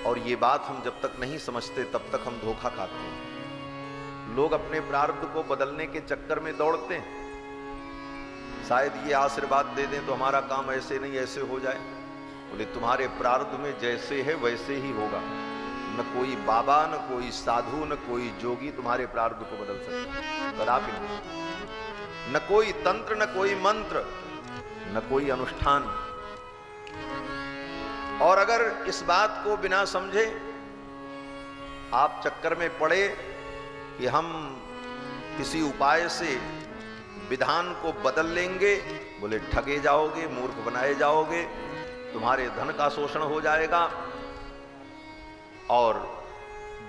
और ये बात हम जब तक नहीं समझते तब तक हम धोखा खाते हैं। लोग अपने प्रारब्ध को बदलने के चक्कर में दौड़ते हैं। शायद ये आशीर्वाद दे दें तो हमारा काम ऐसे नहीं ऐसे हो जाए। बोले तुम्हारे प्रारब्ध में जैसे है वैसे ही होगा। न कोई बाबा, न कोई साधु, न कोई जोगी तुम्हारे प्रारब्ध को बदल सकता, कदापि नहीं। न कोई तंत्र, न कोई मंत्र, न कोई अनुष्ठान। और अगर इस बात को बिना समझे आप चक्कर में पड़े कि हम किसी उपाय से विधान को बदल लेंगे, बोले ठगे जाओगे, मूर्ख बनाए जाओगे, तुम्हारे धन का शोषण हो जाएगा, और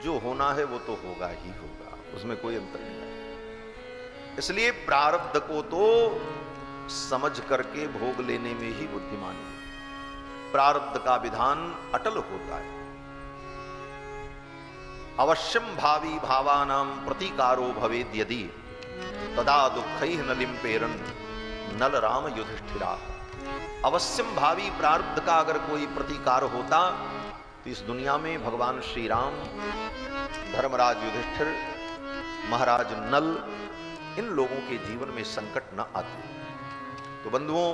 जो होना है वो तो होगा ही होगा, उसमें कोई अंतर नहीं है। इसलिए प्रारब्ध को तो समझ करके भोग लेने में ही बुद्धिमानी है। प्रारब्ध का विधान अटल होता है। अवश्यम भावी भावानां प्रतीकारो भवेद यदि तदा दुःखैः न लिम्पेरन् नल राम युधिष्ठिरा। अवश्यम भावी प्रारब्ध का अगर कोई प्रतीकार होता तो इस दुनिया में भगवान श्री राम, धर्मराज युधिष्ठिर, महाराज नल, इन लोगों के जीवन में संकट न आते। तो बंधुओं,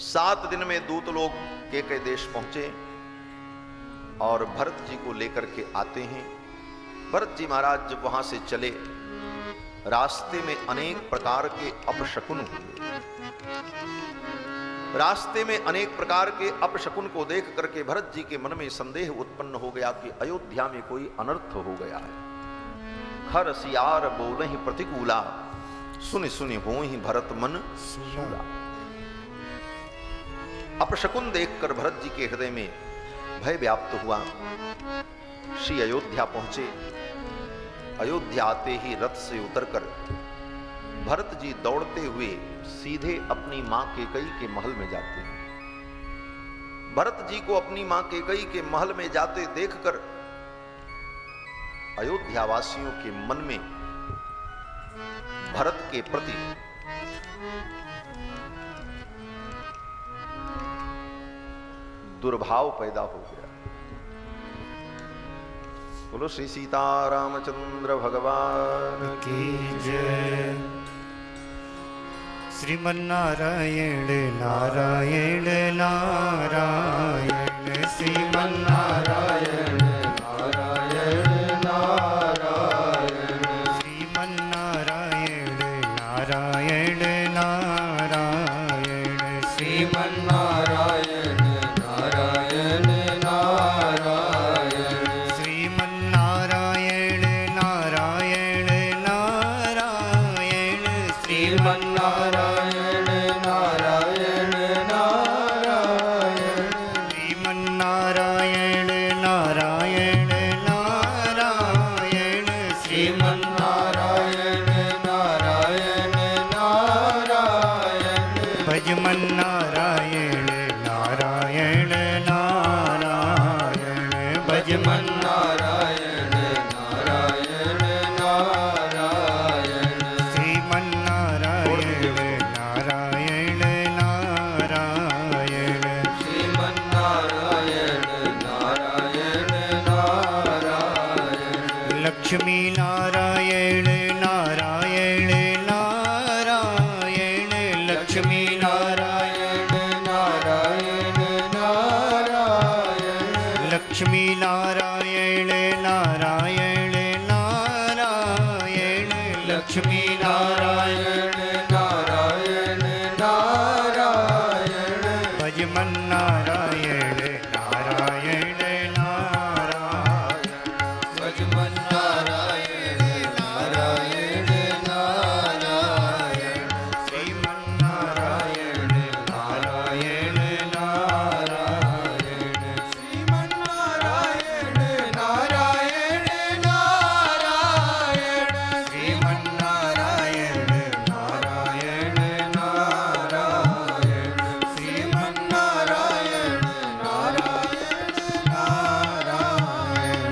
7 दिन में दूत लोग केकय देश पहुंचे और भरत जी को लेकर के आते हैं। भरत जी महाराज जब वहां से चले, रास्ते में अनेक प्रकार के अपशकुन हुए। रास्ते में अनेक प्रकार के अपशकुन को देख करके भरत जी के मन में संदेह उत्पन्न हो गया कि अयोध्या में कोई अनर्थ हो गया है। खर सियार बोलहि प्रतिकूला, सुनि सुनि होहि भरत मन सूला। अपशकुन देखकर भरत जी के हृदय में भय व्याप्त हुआ। श्री अयोध्या पहुंचे। अयोध्या आते ही रथ से उतरकर भरत जी दौड़ते हुए सीधे अपनी मां केकई के महल में जाते हैं। भरत जी को अपनी मां केकई के महल में जाते देखकर अयोध्या वासियों के मन में भरत के प्रति दुर्भाव पैदा हो गया। बोलो श्री सीतारामचंद्र भगवान की जय। श्रीमन्नारायण नारायण नारायण, श्रीमन्नारायण नारायण नारायण, श्रीमन्नारायण नारायण नारायण, श्रीमन्नारायण नारायण नारायण, श्रीमन्नारायण नारायण नारायण, श्रीमन्नारायण नारायण नारायण, श्रीमन्नारायण नारायण भज मन नारायण नारायण नारायण भज मन नारायण नारायण नारायण श्रीमन नारायण नारायण नारायण श्रीमन नारायण नारायण नारायण लक्ष्मी नारायण नारायण नारायण लक्ष्मी नारायण नारायण नारायण लक्ष्मी नारायण नारायण नारायण लक्ष्मी नारायण नारायण नारायण भज मन नारायण नारायण नारायण भजमन नारायण नारायण नारायण श्रीमन नारायण नारायण नारायण श्रीमन नारायण नारायण नारायण श्रीमन नारायण नारायण नारायण श्रीमन नारायण नारायण नारायण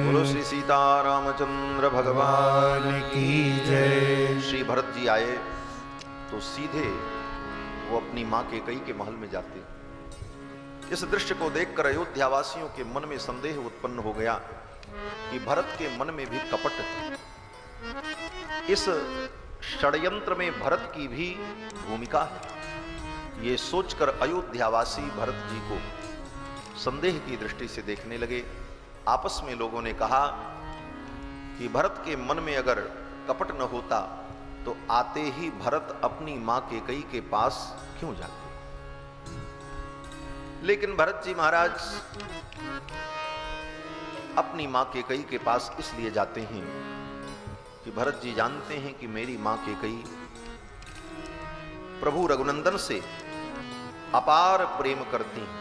बोलो श्री सीतारामचंद्र भगवान भगवान की जय। श्री भरत जी आए तो सीधे वो अपनी मां केकई के महल में जाते। इस दृश्य को देखकर अयोध्यावासियों के मन में संदेह उत्पन्न हो गया कि भरत के मन में भी कपट है। इस षड्यंत्र में भरत की भी भूमिका है। ये सोचकर अयोध्यावासी भरत जी को संदेह की दृष्टि से देखने लगे। आपस में लोगों ने कहा कि भरत के मन में अगर कपट न होता तो आते ही भरत अपनी मां केकई के पास क्यों जाते। लेकिन भरत जी महाराज अपनी मां केकई के पास इसलिए जाते हैं कि भरत जी जानते हैं कि मेरी मां केकई प्रभु रघुनंदन से अपार प्रेम करती हैं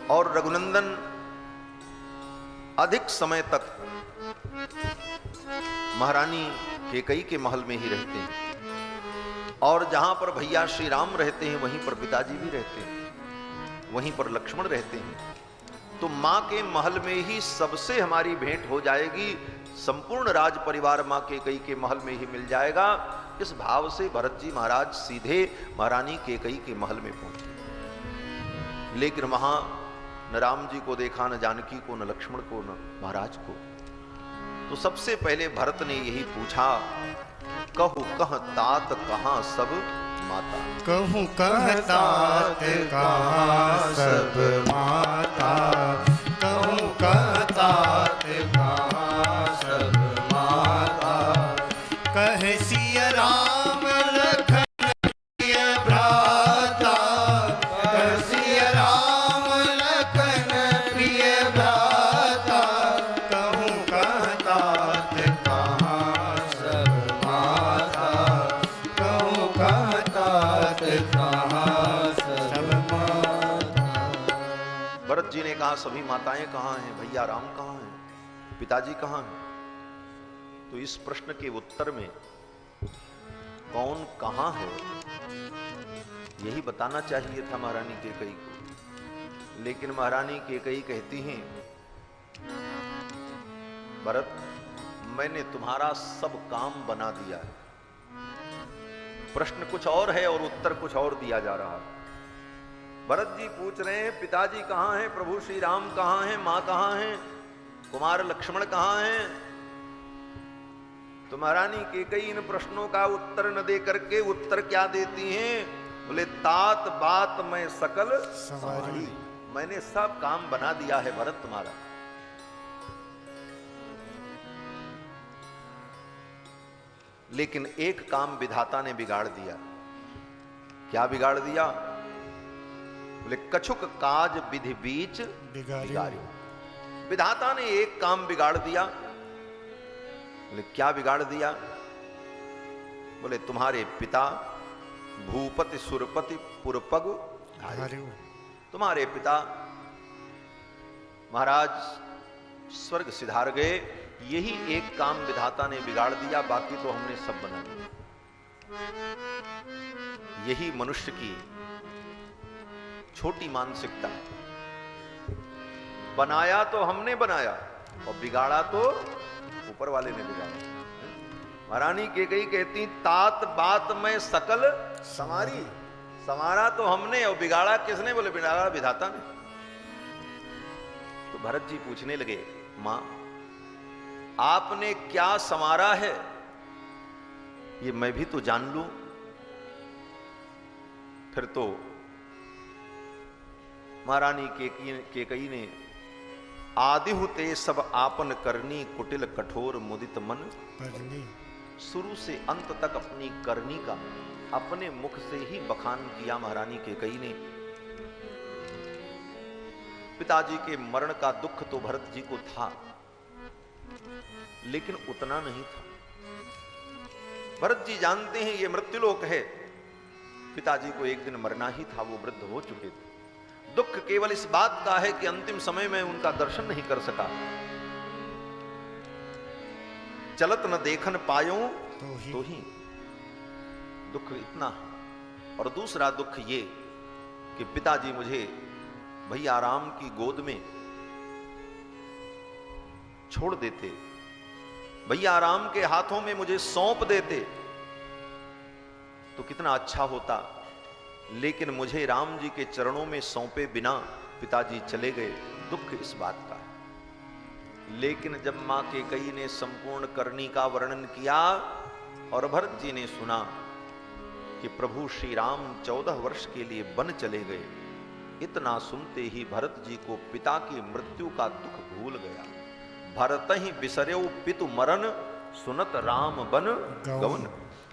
और रघुनंदन अधिक समय तक महारानी केकई के महल में ही रहते हैं और जहां पर भैया श्री राम रहते हैं वहीं पर पिताजी भी रहते हैं, वहीं पर लक्ष्मण रहते हैं। तो मां के महल में ही सबसे हमारी भेंट हो जाएगी, संपूर्ण राज परिवार मां केकई के महल में ही मिल जाएगा। इस भाव से भरत जी महाराज सीधे महारानी केकई के महल में पहुंचे। लेकिन वहां न राम जी को देखा, न जानकी को, न लक्ष्मण को, न महाराज को। तो सबसे पहले भरत ने यही पूछा, कहु कह तात कहां सब माता। कहूँ कहतात कहाँ सब माता, कहूँ कहतात कहाँ सब माता। कह सिया राम लखन प्रिय भ्राता, कह सिया राम लखन प्रिय भ्राता। कहूँ कहतात कहाँ सब माता, कहूँ कहतात कहाँ सब माता। भरत जी ने कहा सभी माताएं कहां हैं, भैया राम कहां हैं, पिताजी कहां हैं। तो इस प्रश्न के उत्तर में कौन कहां है यही बताना चाहिए था महारानी केकई को। लेकिन महारानी केकई कहती हैं, भरत मैंने तुम्हारा सब काम बना दिया है, प्रश्न कुछ और है और उत्तर कुछ और दिया जा रहा है। भरत जी पूछ रहे हैं पिताजी कहां हैं, प्रभु श्री राम कहां हैं, मां कहां हैं, कुमार लक्ष्मण कहां हैं। तो महारानी केकई इन प्रश्नों का उत्तर न दे करके उत्तर क्या देती हैं, बोले तात बात मैं सकल सवारी। मैंने सब काम बना दिया है भरत तुम्हारा। लेकिन एक काम विधाता ने बिगाड़ दिया। क्या बिगाड़ दिया, बोले कछुक काज विधि बीच बिगाड़ियो। विधाता ने एक काम बिगाड़ दिया। बोले क्या बिगाड़ दिया, बोले तुम्हारे पिता भूपति सुरपति पुरपग तुम्हारे पिता महाराज स्वर्ग सिधार गए। यही एक काम विधाता ने बिगाड़ दिया, बाकी तो हमने सब बना दिया। यही मनुष्य की छोटी मानसिकता है। बनाया तो हमने बनाया और बिगाड़ा तो ऊपर वाले ने बिगाड़ा। महारानी कैकेयी कहती तात बात में सकल समारी, संवारा तो हमने और बिगाड़ा किसने? बोले बिगाड़ा विधाता ने। तो भरत जी पूछने लगे, मां आपने क्या संवारा है ये मैं भी तो जान लूं। फिर तो महारानी कैकेयी ने आदिहुते सब आपन करनी कुटिल कठोर मुदित मन करनी, शुरू से अंत तक अपनी करनी का अपने मुख से ही बखान किया महारानी कैकेयी ने। पिताजी के मरण का दुख तो भरत जी को था, लेकिन उतना नहीं था। भरत जी जानते हैं ये मृत्युलोक है, पिताजी को एक दिन मरना ही था, वो वृद्ध हो चुके थे। दुख केवल इस बात का है कि अंतिम समय में उनका दर्शन नहीं कर सका। चलत न देखन पायो तो ही दुख इतना है। और दूसरा दुख ये कि पिताजी मुझे भैया राम की गोद में छोड़ देते, भैया राम के हाथों में मुझे सौंप देते तो कितना अच्छा होता। लेकिन मुझे राम जी के चरणों में सौंपे बिना पिताजी चले गए, दुख इस बात का है। लेकिन जब मां कैकेयी ने संपूर्ण करनी का वर्णन किया और भरत जी ने सुना कि प्रभु श्री राम 14 वर्ष के लिए वन चले गए, इतना सुनते ही भरत जी को पिता की मृत्यु का दुख भूल गया। भरत ही बिसर्यो पितु मरण, सुनत राम बन गवन।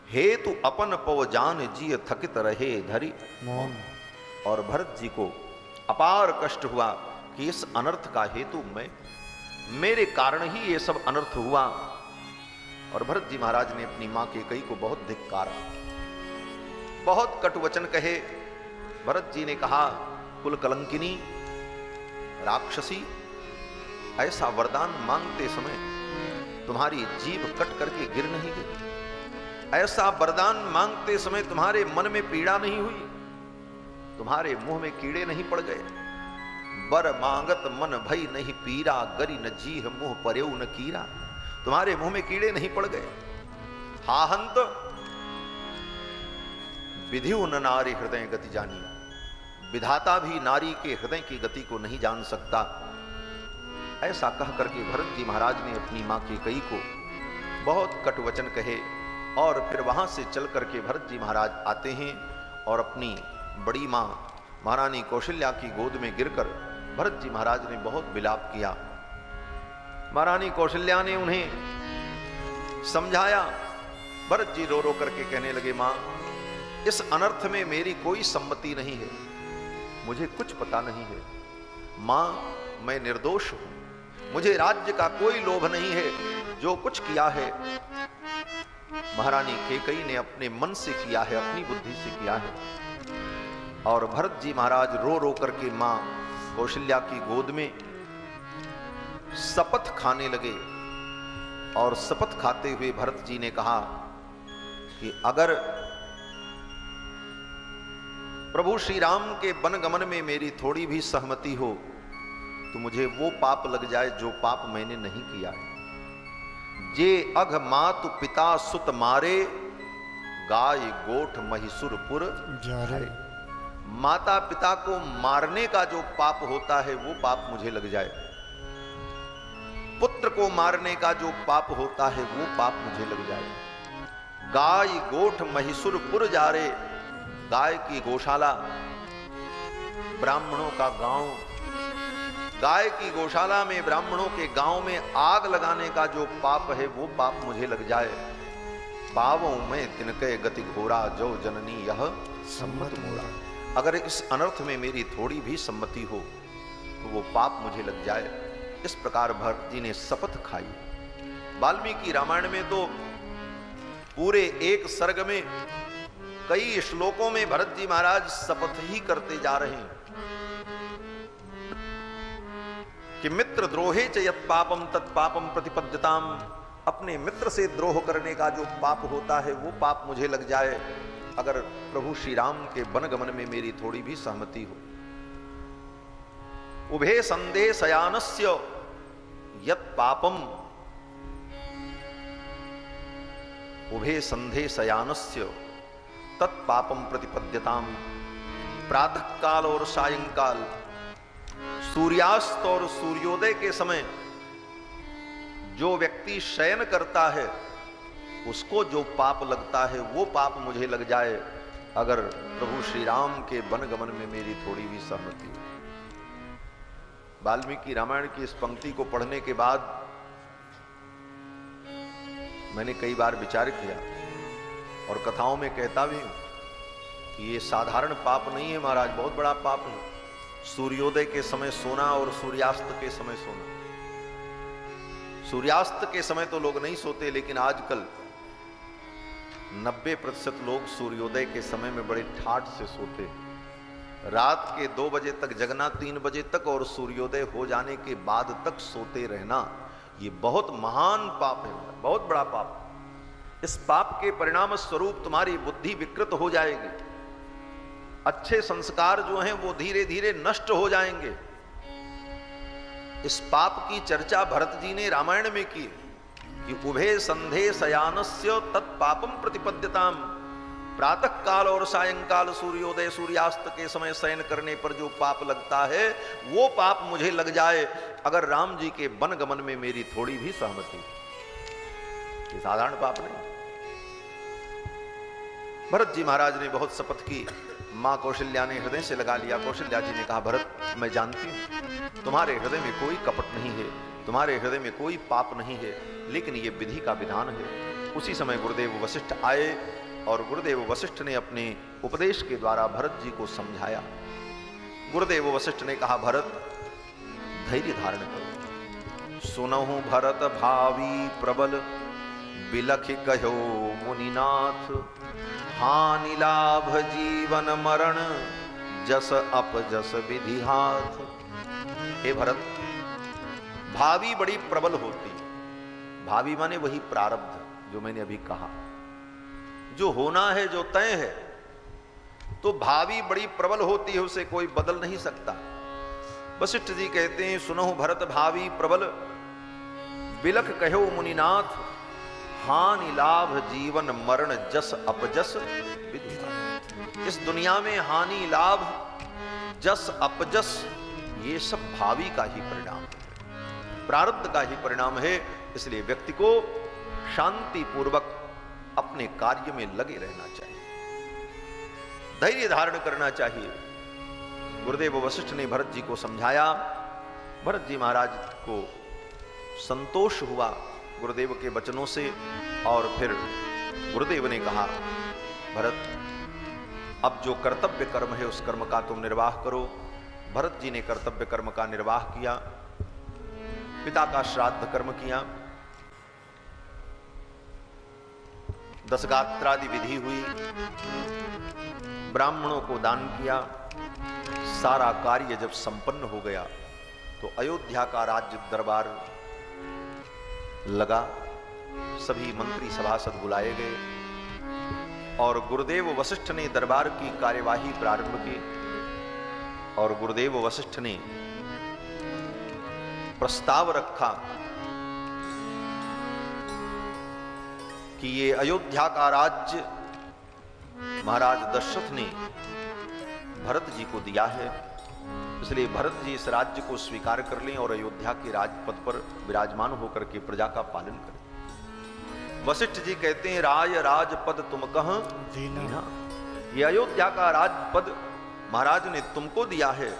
हेतु अपन पव जान जिय थकित रहे धरी मौन। और भरत जी को अपार कष्ट हुआ कि इस अनर्थ का हेतु मैं, मेरे कारण ही ये सब अनर्थ हुआ। और भरत जी महाराज ने अपनी मां कैकेयी को बहुत धिक्कारा, बहुत कटु वचन कहे। भरत जी ने कहा, कुल कलंकिनी राक्षसी, ऐसा वरदान मांगते समय तुम्हारी जीभ कट करके गिर नहीं गई? ऐसा वरदान मांगते समय तुम्हारे मन में पीड़ा नहीं हुई? तुम्हारे मुंह में कीड़े नहीं पड़ गए? बर मांगत मन भई नहीं पीरा, गरी न जीह मुंह पर्यु न कीरा। तुम्हारे मुंह में कीड़े नहीं पड़ गए? हा हंत विधिउ न नारी हृदय गति जानी, विधाता भी नारी के हृदय की गति को नहीं जान सकता। ऐसा कह करके भरत जी महाराज ने अपनी मां कैकेयी को बहुत कटु वचन कहे। और फिर वहां से चल करके भरत जी महाराज आते हैं और अपनी बड़ी मां महारानी कौशल्या की गोद में गिरकर भरत जी महाराज ने बहुत विलाप किया। महारानी कौशल्या ने उन्हें समझाया। भरत जी रो रो करके कहने लगे, मां इस अनर्थ में मेरी कोई सम्मति नहीं है, मुझे कुछ पता नहीं है। मां मैं निर्दोष हूं, मुझे राज्य का कोई लोभ नहीं है। जो कुछ किया है महारानी कैकेयी ने अपने मन से किया है, अपनी बुद्धि से किया है। और भरत जी महाराज रो रो करके मां कौशल्या की गोद में शपथ खाने लगे। और शपथ खाते हुए भरत जी ने कहा कि अगर प्रभु श्री राम के वनगमन में मेरी थोड़ी भी सहमति हो तो मुझे वो पाप लग जाए जो पाप मैंने नहीं किया है। जे अघ मातु पिता सुत मारे, गाय गोठ महिसुरपुर जारे। माता पिता को मारने का जो पाप होता है वो पाप मुझे लग जाए, पुत्र को मारने का जो पाप होता है वो पाप मुझे लग जाए। गाय गोठ महिसुरपुर जारे, गाय की गौशाला, ब्राह्मणों का गांव, गाय की गौशाला में ब्राह्मणों के गांव में आग लगाने का जो पाप है वो पाप मुझे लग जाए। पावों में तिनके गति घोरा, जो जननी यह सम्मत मोरा। अगर इस अनर्थ में मेरी थोड़ी भी सम्मति हो तो वो पाप मुझे लग जाए। इस प्रकार भरत जी ने शपथ खाई। वाल्मीकि रामायण में तो पूरे एक सर्ग में कई श्लोकों में भरत जी महाराज शपथ ही करते जा रहे हैं कि मित्र द्रोहे च यत् पापम तत् पापम प्रतिपद्यताम। अपने मित्र से द्रोह करने का जो पाप होता है वो पाप मुझे लग जाए। अगर प्रभु श्री राम के वनगमन में मेरी थोड़ी भी सहमति हो। उभे संदेह शयानस्य यत् पापम, उभे संदेह शयानस्य तत्पापम प्रतिपद्यताम। प्रातः काल और सायंकाल, सूर्यास्त और सूर्योदय के समय जो व्यक्ति शयन करता है उसको जो पाप लगता है वो पाप मुझे लग जाए, अगर प्रभु श्री राम के वनगमन में मेरी थोड़ी भी सहमति हो। वाल्मीकि रामायण की इस पंक्ति को पढ़ने के बाद मैंने कई बार विचार किया और कथाओं में कहता भी हूं कि ये साधारण पाप नहीं है महाराज, बहुत बड़ा पाप है। सूर्योदय के समय सोना और सूर्यास्त के समय सोना। सूर्यास्त के समय तो लोग नहीं सोते, लेकिन आजकल 90% लोग सूर्योदय के समय में बड़े ठाठ से सोते हैं। रात के 2 बजे तक जगना, 3 बजे तक, और सूर्योदय हो जाने के बाद तक सोते रहना, ये बहुत महान पाप है, बहुत बड़ा पाप। इस पाप के परिणाम स्वरूप तुम्हारी बुद्धि विकृत हो जाएगी, अच्छे संस्कार जो हैं वो धीरे धीरे नष्ट हो जाएंगे। इस पाप की चर्चा भरत जी ने रामायण में की कि उभे संधे शयानस्य तत्पापम प्रतिपद्यताम। प्रातः काल और सायंकाल, सूर्योदय सूर्यास्त के समय शयन करने पर जो पाप लगता है वो पाप मुझे लग जाए, अगर राम जी के वनगमन में मेरी थोड़ी भी सहमति। ये साधारण पाप नहीं। भरत जी महाराज ने बहुत शपथ की, मां कौशल्या ने हृदय से लगा लिया। कौशल्या जी ने कहा, भरत मैं जानती हूं तुम्हारे हृदय में कोई कपट नहीं है, तुम्हारे हृदय में कोई पाप नहीं है, लेकिन ये विधि का विधान है। उसी समय गुरुदेव वशिष्ठ आए और गुरुदेव वशिष्ठ ने अपने उपदेश के द्वारा भरत जी को समझाया। गुरुदेव वशिष्ठ ने कहा, भरत धैर्य धारण करो। सुनहु भरत भावी प्रबल, बिलख कहो मुनिनाथ। हानि लाभ जीवन मरण, जस अपजस विधि हाथ। हे भरत, भावी बड़ी प्रबल होती। भावी माने वही प्रारब्ध जो मैंने अभी कहा, जो होना है, जो तय है, तो भावी बड़ी प्रबल होती है, उसे कोई बदल नहीं सकता। वशिष्ठ जी कहते हैं, सुनहु भरत भावी प्रबल, बिलख कहो मुनिनाथ। हानि लाभ जीवन मरण, जस अपजस विधि। इस दुनिया में हानि लाभ, जस अपजस, ये सब भावी का ही परिणाम है, प्रारब्ध का ही परिणाम है। इसलिए व्यक्ति को शांति पूर्वक अपने कार्य में लगे रहना चाहिए, धैर्य धारण करना चाहिए। गुरुदेव वशिष्ठ ने भरत जी को समझाया। भरत जी महाराज को संतोष हुआ गुरुदेव के वचनों से, और फिर गुरुदेव ने कहा, भरत अब जो कर्तव्य कर्म है उस कर्म का तुम निर्वाह करो। भरत जी ने कर्तव्य कर्म का निर्वाह किया, पिता का श्राद्ध कर्म किया, दशगात्रादि विधि हुई, ब्राह्मणों को दान किया। सारा कार्य जब संपन्न हो गया तो अयोध्या का राज्य दरबार लगा। सभी मंत्री सभासद बुलाए गए और गुरुदेव वशिष्ठ ने दरबार की कार्यवाही प्रारंभ की। और गुरुदेव वशिष्ठ ने प्रस्ताव रखा कि ये अयोध्या का राज्य महाराज दशरथ ने भरत जी को दिया है, इसलिए भरत जी इस राज्य को स्वीकार कर लें और अयोध्या के राजपद पर विराजमान होकर के प्रजा का पालन करें। वशिष्ठ जी कहते हैं, राय राजपद तुम कह दीना। ये अयोध्या का राजपद महाराज ने तुमको दिया है,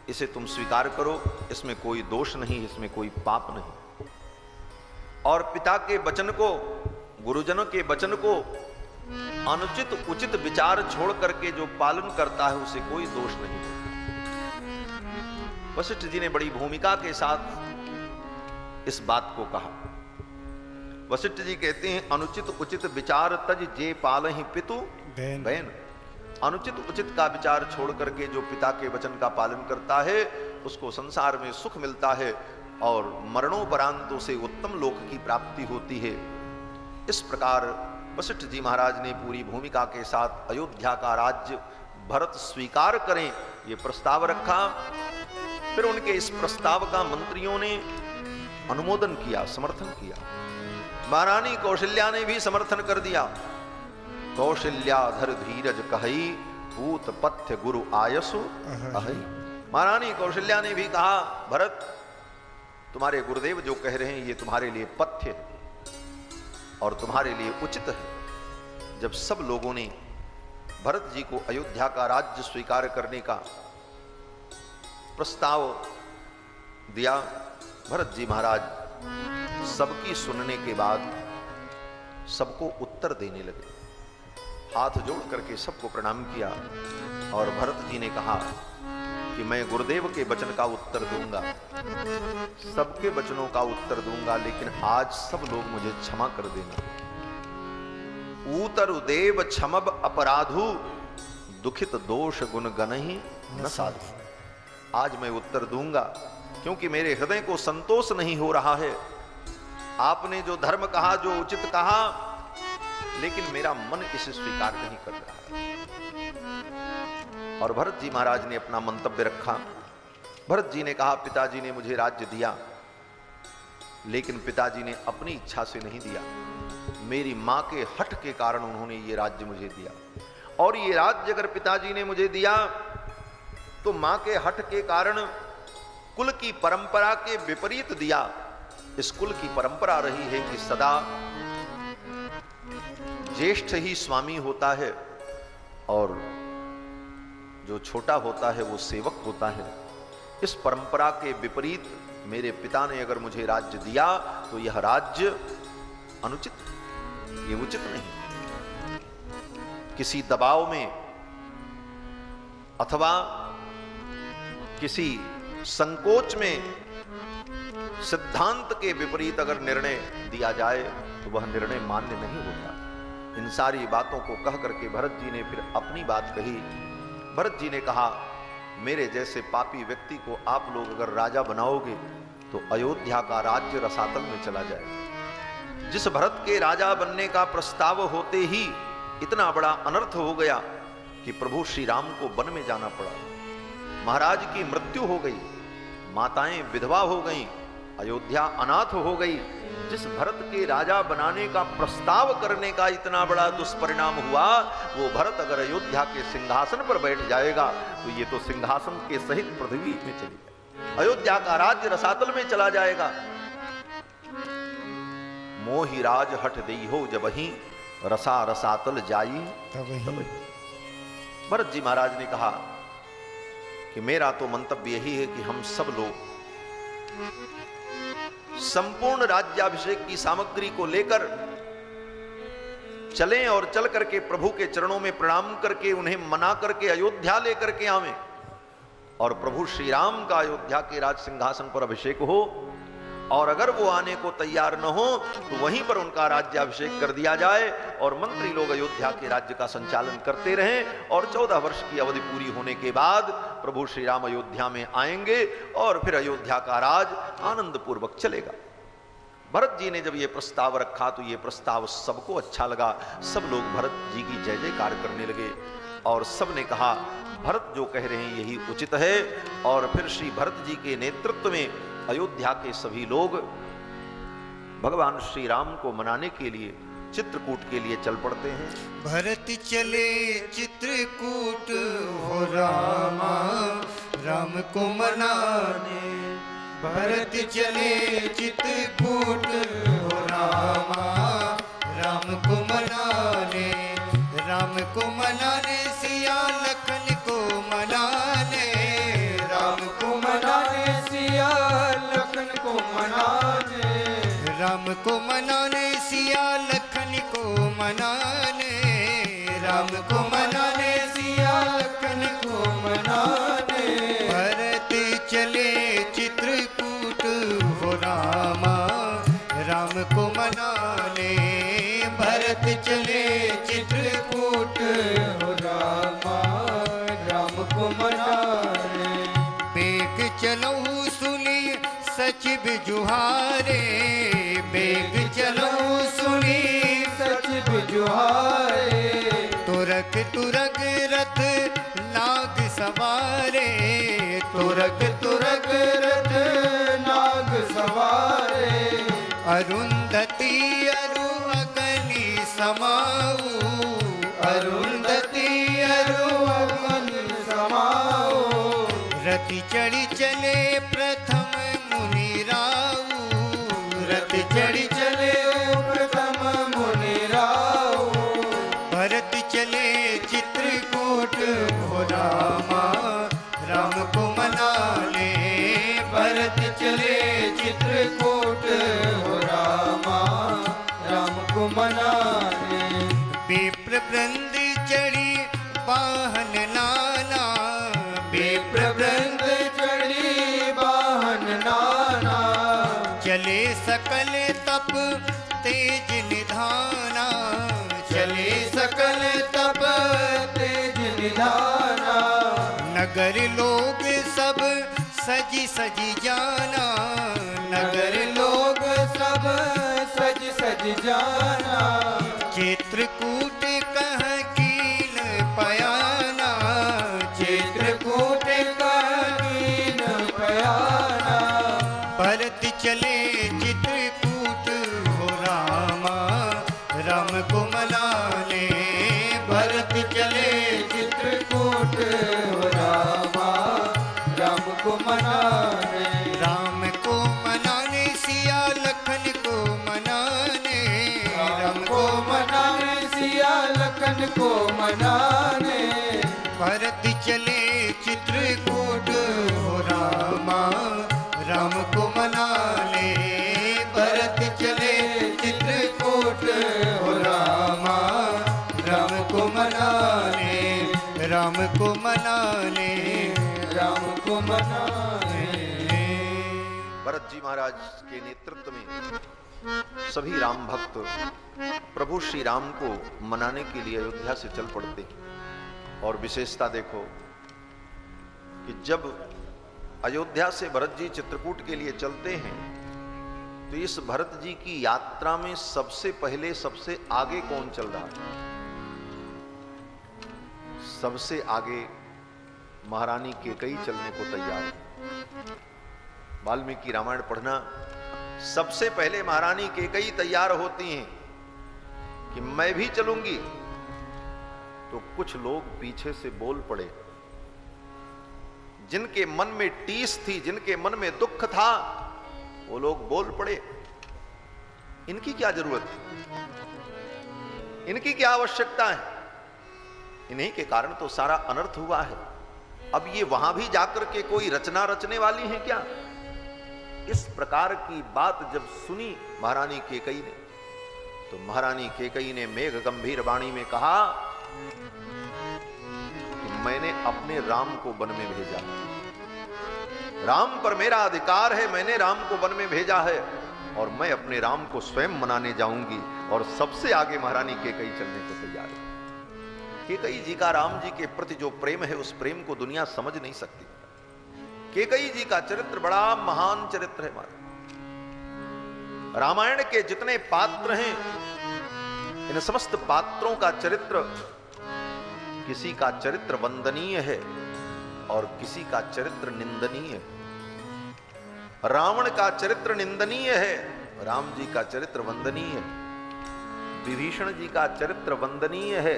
इसे तुम स्वीकार करो, इसमें कोई दोष नहीं, इसमें कोई पाप नहीं। और पिता के वचन को, गुरुजनों के वचन को अनुचित उचित विचार छोड़ करके जो पालन करता है उसे कोई दोष नहीं होता। वशिष्ठ जी ने बड़ी भूमिका के साथ इस बात को कहा। वशिष्ठ जी कहते हैं, अनुचित उचित विचार तज जे पालहि पितु बैन। अनुचित उचित का विचार छोड़ करके जो पिता के वचन का पालन करता है उसको संसार में सुख मिलता है और मरणोपरांत उसे उत्तम लोक की प्राप्ति होती है। इस प्रकार वशिष्ठ जी महाराज ने पूरी भूमिका के साथ अयोध्या का राज्य भरत स्वीकार करें ये प्रस्ताव रखा। फिर उनके इस प्रस्ताव का मंत्रियों ने अनुमोदन किया, समर्थन किया। महारानी कौशल्या ने भी समर्थन कर दिया। कौशल्याधर धीरज कहई पूत पथ्य गुरु आयसु अहई। महारानी कौशल्या ने भी कहा, भरत तुम्हारे गुरुदेव जो कह रहे हैं ये तुम्हारे लिए पथ्य है और तुम्हारे लिए उचित है। जब सब लोगों ने भरत जी को अयोध्या का राज्य स्वीकार करने का प्रस्ताव दिया, भरत जी महाराज सबकी सुनने के बाद सबको उत्तर देने लगे। हाथ जोड़ करके सबको प्रणाम किया और भरत जी ने कहा कि मैं गुरुदेव के वचन का उत्तर दूंगा, सबके वचनों का उत्तर दूंगा, लेकिन आज सब लोग मुझे क्षमा कर देना। ऊतर देव क्षमब अपराधु दुखित दोष गुण गनहि न साधु। आज मैं उत्तर दूंगा क्योंकि मेरे हृदय को संतोष नहीं हो रहा है। आपने जो धर्म कहा, जो उचित कहा, लेकिन मेरा मन इसे स्वीकार नहीं कर रहा है। और भरत जी महाराज ने अपना मंतव्य रखा। भरत जी ने कहा, पिताजी ने मुझे राज्य दिया, लेकिन पिताजी ने अपनी इच्छा से नहीं दिया, मेरी मां के हठ के कारण उन्होंने ये राज्य मुझे दिया। और ये राज्य अगर पिताजी ने मुझे दिया तो मां के हठ के कारण कुल की परंपरा के विपरीत दिया। इस कुल की परंपरा रही है कि सदा ज्येष्ठ ही स्वामी होता है और जो छोटा होता है वो सेवक होता है। इस परंपरा के विपरीत मेरे पिता ने अगर मुझे राज्य दिया तो यह राज्य अनुचित, ये उचित नहीं। किसी दबाव में अथवा किसी संकोच में सिद्धांत के विपरीत अगर निर्णय दिया जाए तो वह निर्णय मान्य नहीं होता। इन सारी बातों को कह करके भरत जी ने फिर अपनी बात कही। भरत जी ने कहा, मेरे जैसे पापी व्यक्ति को आप लोग अगर राजा बनाओगे तो अयोध्या का राज्य रसातल में चला जाएगा। जिस भरत के राजा बनने का प्रस्ताव होते ही इतना बड़ा अनर्थ हो गया कि प्रभु श्री राम को वन में जाना पड़ा। महाराज की मृत्यु हो गई, माताएं विधवा हो गईं, अयोध्या अनाथ हो गई। जिस भरत के राजा बनाने का प्रस्ताव करने का इतना बड़ा दुष्परिणाम हुआ, वो भरत अगर अयोध्या के सिंहासन पर बैठ जाएगा तो ये तो सिंहासन के सहित पृथ्वी में चली जाएगी, अयोध्या का राज्य रसातल में चला जाएगा। मोहि राज हठ देई हो जब ही रसा रसातल जाई तब। भरत जी महाराज ने कहा कि मेरा तो मंतव्य यही है कि हम सब लोग संपूर्ण राज्याभिषेक की सामग्री को लेकर चलें और चल करके प्रभु के चरणों में प्रणाम करके उन्हें मना करके अयोध्या लेकर के आवें और प्रभु श्री राम का अयोध्या के राज सिंहासन पर अभिषेक हो। और अगर वो आने को तैयार न हो तो वहीं पर उनका राज्याभिषेक कर दिया जाए और मंत्री लोग अयोध्या के राज्य का संचालन करते रहें। और 14 वर्ष की अवधि पूरी होने के बाद प्रभु श्री राम अयोध्या में आएंगे और फिर अयोध्या का राज आनंद पूर्वक चलेगा। भरत जी ने जब ये प्रस्ताव रखा तो ये प्रस्ताव सबको अच्छा लगा। सब लोग भरत जी की जय जयकार करने लगे और सब ने कहा, भरत जो कह रहे हैं यही उचित है। और फिर श्री भरत जी के नेतृत्व में अयोध्या के सभी लोग भगवान श्री राम को मनाने के लिए चित्रकूट के लिए चल पड़ते हैं। भरत चले चित्रकूट हो रामा राम को मनाने। भरत चले चित्रकूट हो रामा राम को मनाने। राम को मनाने सिया लखन को मनाने। राम को मनाने सिया लखन को मनाने। राम को मनाने सिया लखन को मनाने। राम को मनाने सिया लखन को मनाने। भरत चले चित्रकूट हो रामा राम को मनाने। भरत चले चित्रकूट हो रामा राम को मनाने। बेग चलो सुनिए सचिव जुहारे। बेग चलो सुनिए सचिव जुहारे। तुरक तुरक रथ नाग सवारे, तुरक तुरक रथ नाग सवारे। अरुंधति अरु अगनि समाऊ, अरुंधति अरु अगनि समाओ। रति चढ़ी चले प्रथम मुनि राऊ, रथ चढ़ी चले प्रथम मुनि राऊ। भरत चले चित्रकूट हो रामा, राम को मनाने। भरत चले चित्रकूट हो रामा, राम को मनाने। विप्र वृंद चढ़ी वाहन नाना, विप्र वृंद चढ़ी वाहन नाना। चले सकल तप तेज निधाना, चले सकल तप तेज निधाना। नगर लोग सब सजी सजी जाना, नगर लोग सब सज सज जाना। चित्रकूट कह कीन पयाना, चित्रकूट का कीन पयाना। भरत चले चित्रकूट हो रामा, राम को मनाने। भरत चले चित्रकूट हो रामा, राम को मनाने। राम को मनाने सिया लखन को मनाने, राम को मनाने सिया लखन को मनाने। भरत चले चित्रकूट हो रामा, राम को मनाने। भरत चले चित्रकूट हो रामा, राम को मनाने। राम को मनाने, राम को मनाने। भरत जी महाराज के नेतृत्व में सभी राम भक्त प्रभु श्री राम को मनाने के लिए अयोध्या से चल पड़ते हैं। और विशेषता देखो कि जब अयोध्या से भरत जी चित्रकूट के लिए चलते हैं तो इस भरत जी की यात्रा में सबसे पहले सबसे आगे कौन चल रहा है? सबसे आगे महारानी केकई चलने को तैयार है। वाल्मीकि रामायण पढ़ना, सबसे पहले महारानी केकई तैयार होती हैं कि मैं भी चलूंगी। तो कुछ लोग पीछे से बोल पड़े, जिनके मन में टीस थी, जिनके मन में दुख था, वो लोग बोल पड़े इनकी क्या जरूरत है, इनकी क्या आवश्यकता है, इन्हीं के कारण तो सारा अनर्थ हुआ है। अब ये वहां भी जाकर के कोई रचना रचने वाली है क्या? इस प्रकार की बात जब सुनी महारानी केकई ने, तो महारानी केकई ने मेघ गंभीर वाणी में कहा कि मैंने अपने राम को वन में भेजा, राम पर मेरा अधिकार है, मैंने राम को वन में भेजा है और मैं अपने राम को स्वयं मनाने जाऊंगी। और सबसे आगे महारानी केकई चलने को तैयार है। केकई जी का राम जी के प्रति जो प्रेम है, उस प्रेम को दुनिया समझ नहीं सकती। केकई जी का चरित्र बड़ा महान चरित्र है। रामायण के जितने पात्र हैं, इन समस्त पात्रों का चरित्र, किसी का चरित्र वंदनीय है और किसी का चरित्र निंदनीय है। रावण का चरित्र निंदनीय है, राम जी का चरित्र वंदनीय है। विभीषण जी का चरित्र वंदनीय है,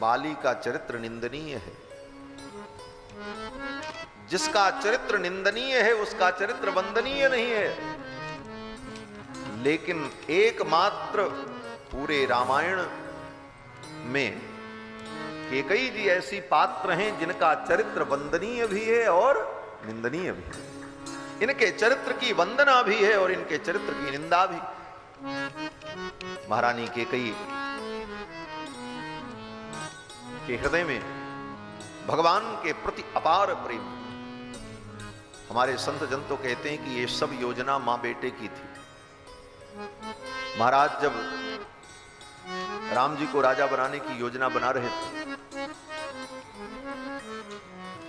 बाली का चरित्र निंदनीय है। जिसका चरित्र निंदनीय है उसका चरित्र वंदनीय नहीं है। लेकिन एकमात्र पूरे रामायण में केकई जी ऐसी पात्र हैं जिनका चरित्र वंदनीय भी है और निंदनीय भी है। इनके चरित्र की वंदना भी है और इनके चरित्र की निंदा भी। महारानी केकई के हृदय में भगवान के प्रति अपार प्रेम। हमारे संत जन तो कहते हैं कि ये सब योजना मां बेटे की थी। महाराज जब राम जी को राजा बनाने की योजना बना रहे थे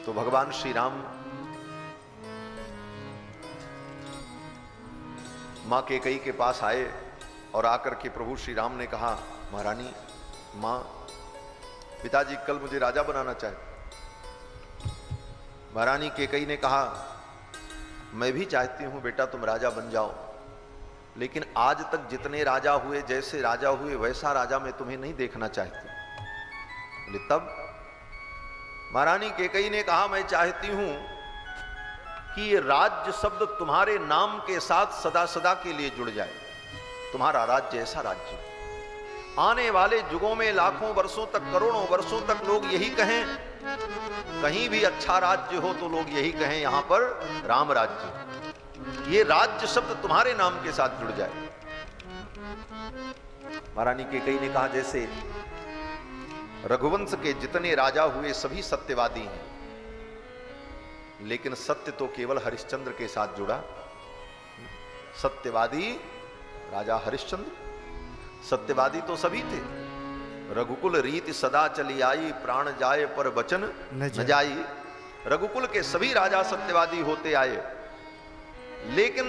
तो भगवान श्री राम मां केकई के पास आए और आकर के प्रभु श्री राम ने कहा, महारानी, माँ, पिताजी कल मुझे राजा बनाना चाहे। महारानी कैकेयी ने कहा, मैं भी चाहती हूं बेटा तुम राजा बन जाओ, लेकिन आज तक जितने राजा हुए, जैसे राजा हुए वैसा राजा मैं तुम्हें नहीं देखना चाहती। बोले तब? महारानी कैकेयी ने कहा, मैं चाहती हूं कि ये राज्य शब्द तुम्हारे नाम के साथ सदा सदा के लिए जुड़ जाए। तुम्हारा राज्य ऐसा राज्य, आने वाले युगों में लाखों वर्षों तक, करोड़ों वर्षों तक लोग यही कहें, कहीं भी अच्छा राज्य हो तो लोग यही कहें यहां पर राम राज्य। ये राज्य शब्द तुम्हारे नाम के साथ जुड़ जाए। महारानी कैकेयी ने कहा, जैसे रघुवंश के जितने राजा हुए सभी सत्यवादी हैं, लेकिन सत्य तो केवल हरिश्चंद्र के साथ जुड़ा। सत्यवादी राजा हरिश्चंद्र, सत्यवादी तो सभी थे। रघुकुल रीति सदा चली आई, प्राण जाए पर वचन न जाई। रघुकुल के सभी राजा सत्यवादी होते आए, लेकिन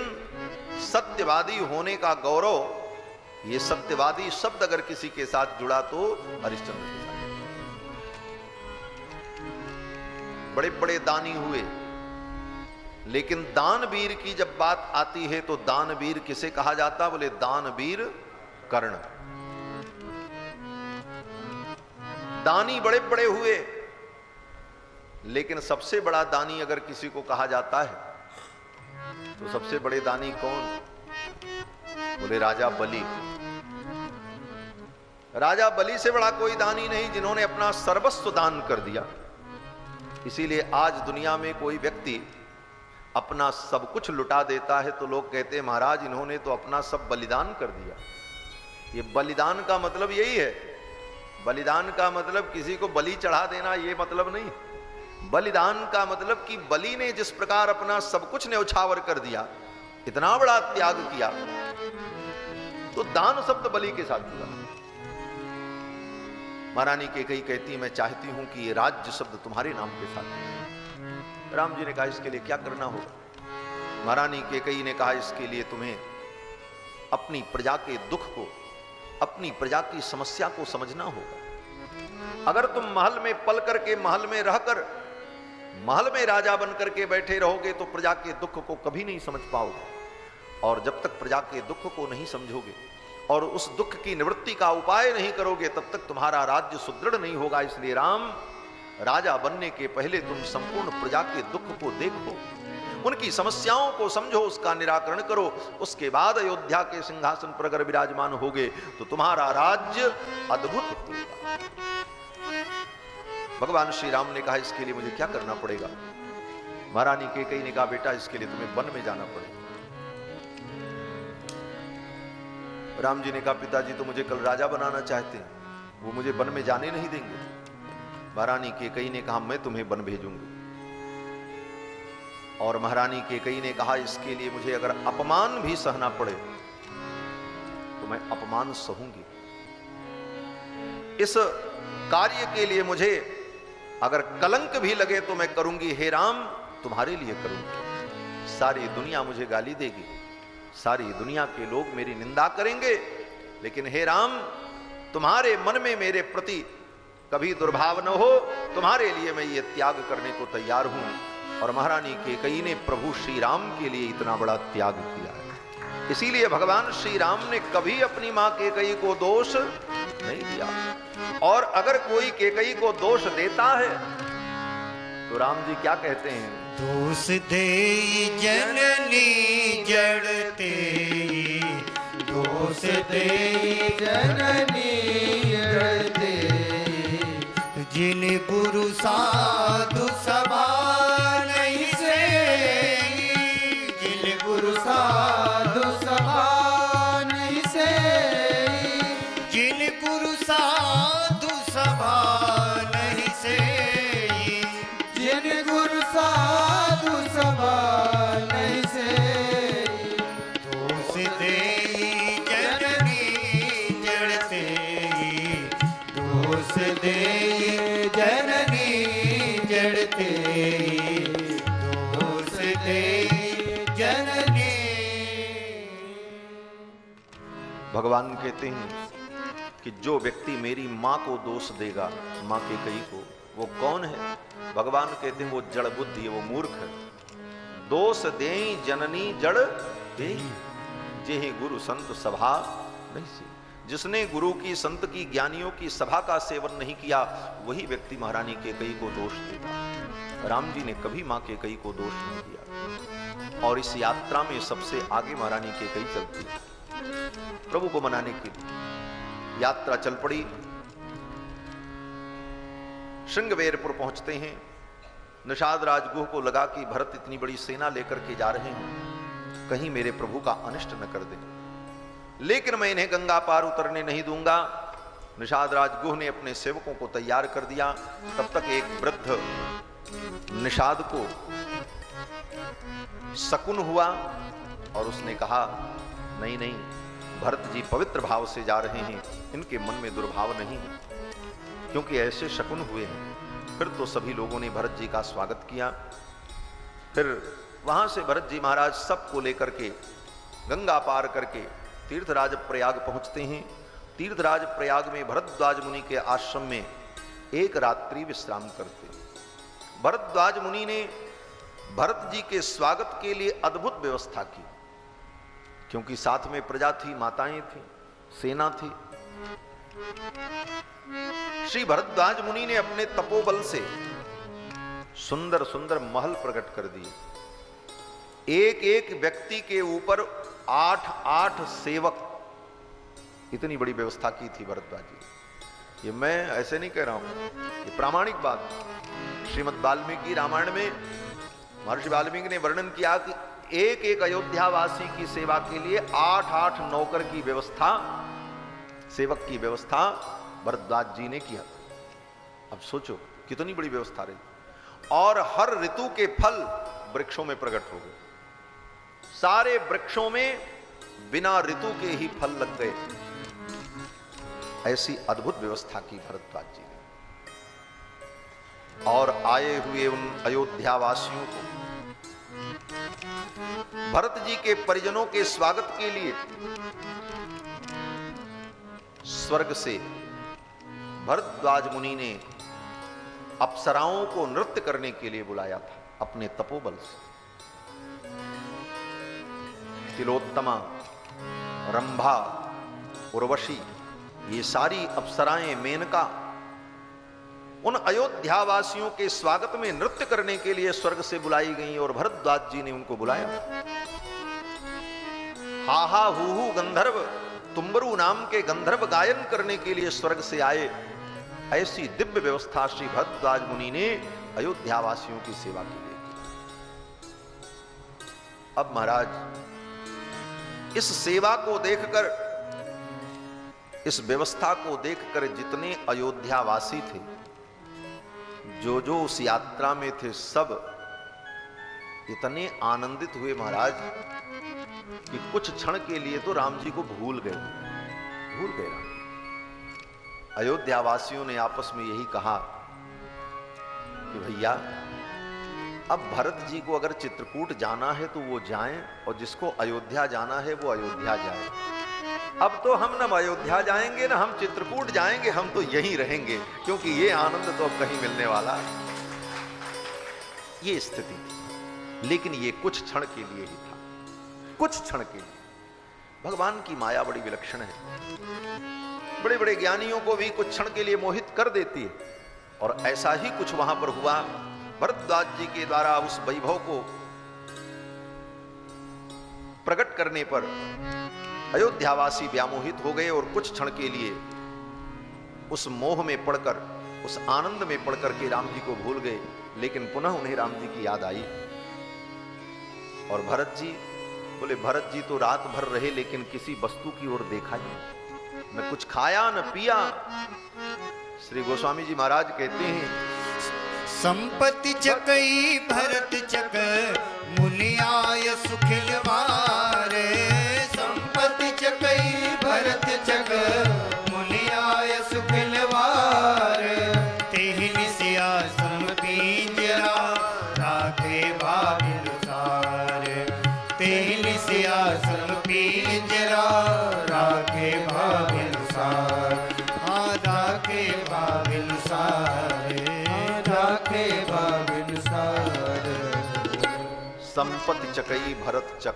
सत्यवादी होने का गौरव, ये सत्यवादी शब्द अगर किसी के साथ जुड़ा तो हरिश्चंद्र के साथ। बड़े बड़े दानी हुए, लेकिन दानवीर की जब बात आती है तो दानवीर किसे कहा जाता? बोले दानवीर कर्ण। दानी बड़े बड़े हुए, लेकिन सबसे बड़ा दानी अगर किसी को कहा जाता है तो सबसे बड़े दानी कौन? बोले राजा बलि। राजा बलि से बड़ा कोई दानी नहीं, जिन्होंने अपना सर्वस्व दान कर दिया। इसीलिए आज दुनिया में कोई व्यक्ति अपना सब कुछ लुटा देता है तो लोग कहते हैं, महाराज इन्होंने तो अपना सब बलिदान कर दिया। ये बलिदान का मतलब यही है। बलिदान का मतलब किसी को बलि चढ़ा देना, ये मतलब नहीं। बलिदान का मतलब कि बलि ने जिस प्रकार अपना सब कुछ न्यौछावर कर दिया, इतना बड़ा त्याग किया, तो दान शब्द बलि के साथ जुड़ा। महारानी कैकेयी कहती, मैं चाहती हूं कि ये राज्य शब्द तुम्हारे नाम के साथ। राम जी ने कहा, इसके लिए क्या करना होगा? महारानी कैकेयी ने कहा, इसके लिए तुम्हें अपनी प्रजा के दुख को, अपनी प्रजा की समस्या को समझना होगा। अगर तुम महल में पल करके, महल में रहकर, महल में राजा बन करके बैठे रहोगे तो प्रजा के दुख को कभी नहीं समझ पाओगे। और जब तक प्रजा के दुख को नहीं समझोगे और उस दुख की निवृत्ति का उपाय नहीं करोगे, तब तक तुम्हारा राज्य सुदृढ़ नहीं होगा। इसलिए राम, राजा बनने के पहले तुम संपूर्ण प्रजा के दुख को देखो, उनकी समस्याओं को समझो, उसका निराकरण करो। उसके बाद अयोध्या के सिंहासन पर अगर विराजमान होगे तो तुम्हारा राज्य अद्भुत होगा। भगवान श्री राम ने कहा, इसके लिए मुझे क्या करना पड़ेगा? महारानी कैकेयी ने कहा, बेटा इसके लिए तुम्हें वन में जाना पड़ेगा। राम जी ने कहा, पिताजी तो मुझे कल राजा बनाना चाहते हैं, वो मुझे वन में जाने नहीं देंगे। महारानी कैकेयी ने कहा, मैं तुम्हें वन भेजूंगी। और महारानी कैकेयी ने कहा, इसके लिए मुझे अगर अपमान भी सहना पड़े तो मैं अपमान सहूंगी। इस कार्य के लिए मुझे अगर कलंक भी लगे तो मैं करूंगी। हे राम, तुम्हारे लिए करूंगी। सारी दुनिया मुझे गाली देगी, सारी दुनिया के लोग मेरी निंदा करेंगे, लेकिन हे राम, तुम्हारे मन में मेरे प्रति कभी दुर्भाव न हो, तुम्हारे लिए मैं ये त्याग करने को तैयार हूं। और महारानी कैकेयी ने प्रभु श्री राम के लिए इतना बड़ा त्याग किया है। इसीलिए भगवान श्री राम ने कभी अपनी मां कैकेयी को दोष नहीं दिया। और अगर कोई कैकेयी को दोष देता है तो राम जी क्या कहते हैं? दोष दे जननी जड़ते, दोष दे जननी जड़ते, जिन गुरु साधु सभा नहीं से, जिन गुरु साधु सभा नहीं से, जिन गुरु साधु सभा नहीं से, जिन गुरु साधु सभा नहीं से, दोष दे जननी जड़ते, दोष दे जननी जड़ते, दोष दे जननी। भगवान कहते हैं कि जो व्यक्ति मेरी मां को दोष देगा, मां कैकेयी को, वो कौन है? भगवान कहते हैं वो जड़ बुद्धि है, वो मूर्ख है। दोष देई जननी जड़ देई, जेहि गुरु संत सभा नहीं सी। जिसने गुरु की, संत की, ज्ञानियों की सभा का सेवन नहीं किया, वही व्यक्ति महारानी कैकेयी को दोष देगा। राम जी ने कभी मां कैकेयी को दोष नहीं दिया। और इस यात्रा में सबसे आगे महारानी कैकेयी चलती है प्रभु को मनाने के लिए। यात्रा चल पड़ी, श्रृंगवेरपुर पहुंचते हैं। निषाद राजगुह को लगा कि भरत इतनी बड़ी सेना लेकर के जा रहे हैं, कहीं मेरे प्रभु का अनिष्ट न कर दें, लेकिन मैं इन्हें गंगा पार उतरने नहीं दूंगा। निषाद राजगुह ने अपने सेवकों को तैयार कर दिया। तब तक एक वृद्ध निषाद को शकुन हुआ और उसने कहा, नहीं नहीं, भरत जी पवित्र भाव से जा रहे हैं, इनके मन में दुर्भाव नहीं है। क्योंकि ऐसे शकुन हुए हैं। फिर तो सभी लोगों ने भरत जी का स्वागत किया। फिर वहां से भरत जी महाराज सबको लेकर के गंगा पार करके तीर्थराज प्रयाग पहुंचते हैं। तीर्थराज प्रयाग में भरद्वाज मुनि के आश्रम में एक रात्रि विश्राम करते हैं। भरद्वाज मुनि ने भरत जी के स्वागत के लिए अद्भुत व्यवस्था की, क्योंकि साथ में प्रजा थी, माताएं थी, सेना थी। श्री भरद्वाज मुनि ने अपने तपोबल से सुंदर सुंदर महल प्रकट कर दिए। एक एक व्यक्ति के ऊपर 8-8 सेवक, इतनी बड़ी व्यवस्था की थी भरद्वाज जी। ये मैं ऐसे नहीं कह रहा हूं, ये प्रामाणिक बात। श्रीमद् वाल्मीकि रामायण में महर्षि वाल्मीकि ने वर्णन किया कि एक एक अयोध्यावासी की सेवा के लिए 8-8 नौकर की व्यवस्था, सेवक की व्यवस्था भरद्वाज जी ने किया। अब सोचो कितनी बड़ी व्यवस्था रही। और हर ऋतु के फल वृक्षों में प्रकट हो गए। सारे वृक्षों में बिना ऋतु के ही फल लग गए। ऐसी अद्भुत व्यवस्था की भरद्वाज जी ने। और आए हुए उन अयोध्यावासियों को भरत जी के परिजनों के स्वागत के लिए स्वर्ग से भरद्वाज मुनि ने अप्सराओं को नृत्य करने के लिए बुलाया था अपने तपोबल से। तिलोत्तमा, रंभा, उर्वशी, ये सारी अप्सराएं, मेनका, उन अयोध्यावासियों के स्वागत में नृत्य करने के लिए स्वर्ग से बुलाई गई और भरद्वाज जी ने उनको बुलाया। हाहा हूहू गंधर्व, तुम्बरू नाम के गंधर्व गायन करने के लिए स्वर्ग से आए। ऐसी दिव्य व्यवस्था श्री भरद्वाज मुनि ने अयोध्यावासियों की सेवा के लिए की। अब महाराज इस सेवा को देखकर, इस व्यवस्था को देखकर जितने अयोध्यावासी थे, जो जो उस यात्रा में थे, सब इतने आनंदित हुए महाराज कि कुछ क्षण के लिए तो राम जी को भूल गए राम। अयोध्यावासियों ने आपस में यही कहा कि भैया अब भरत जी को अगर चित्रकूट जाना है तो वो जाएं, और जिसको अयोध्या जाना है वो अयोध्या जाए। अब तो हम न अयोध्या जाएंगे न हम चित्रकूट जाएंगे, हम तो यहीं रहेंगे, क्योंकि ये आनंद तो अब कहीं मिलने वाला। ये स्थिति थी, लेकिन ये कुछ क्षण के लिए ही था, कुछ क्षण के लिए। भगवान की माया बड़ी विलक्षण है। बड़े बड़े ज्ञानियों को भी कुछ क्षण के लिए मोहित कर देती है, और ऐसा ही कुछ वहां पर हुआ। भरद्वाज जी के द्वारा उस वैभव को प्रकट करने पर अयोध्यावासी व्यामोहित हो गए और कुछ क्षण के लिए उस मोह में पड़कर, उस आनंद में पड़कर के राम जी को भूल गए। लेकिन पुनः उन्हें राम जी की याद आई। और भरत जी बोले, भरत जी तो रात भर रहे लेकिन किसी वस्तु की ओर देखा ही न, कुछ खाया न पिया। श्री गोस्वामी जी महाराज कहते हैं, संपत्ति चकई भरत चक मुनि आय सुखिलवारे। संपत्ति चकई भरत चक मुनि आय सुखिलवारे। तेहि सियासम पिंजरा राखे भाबिलुसारे। तेहि सियासम पिंजरा राखे संपत्ति चकई भरत चक,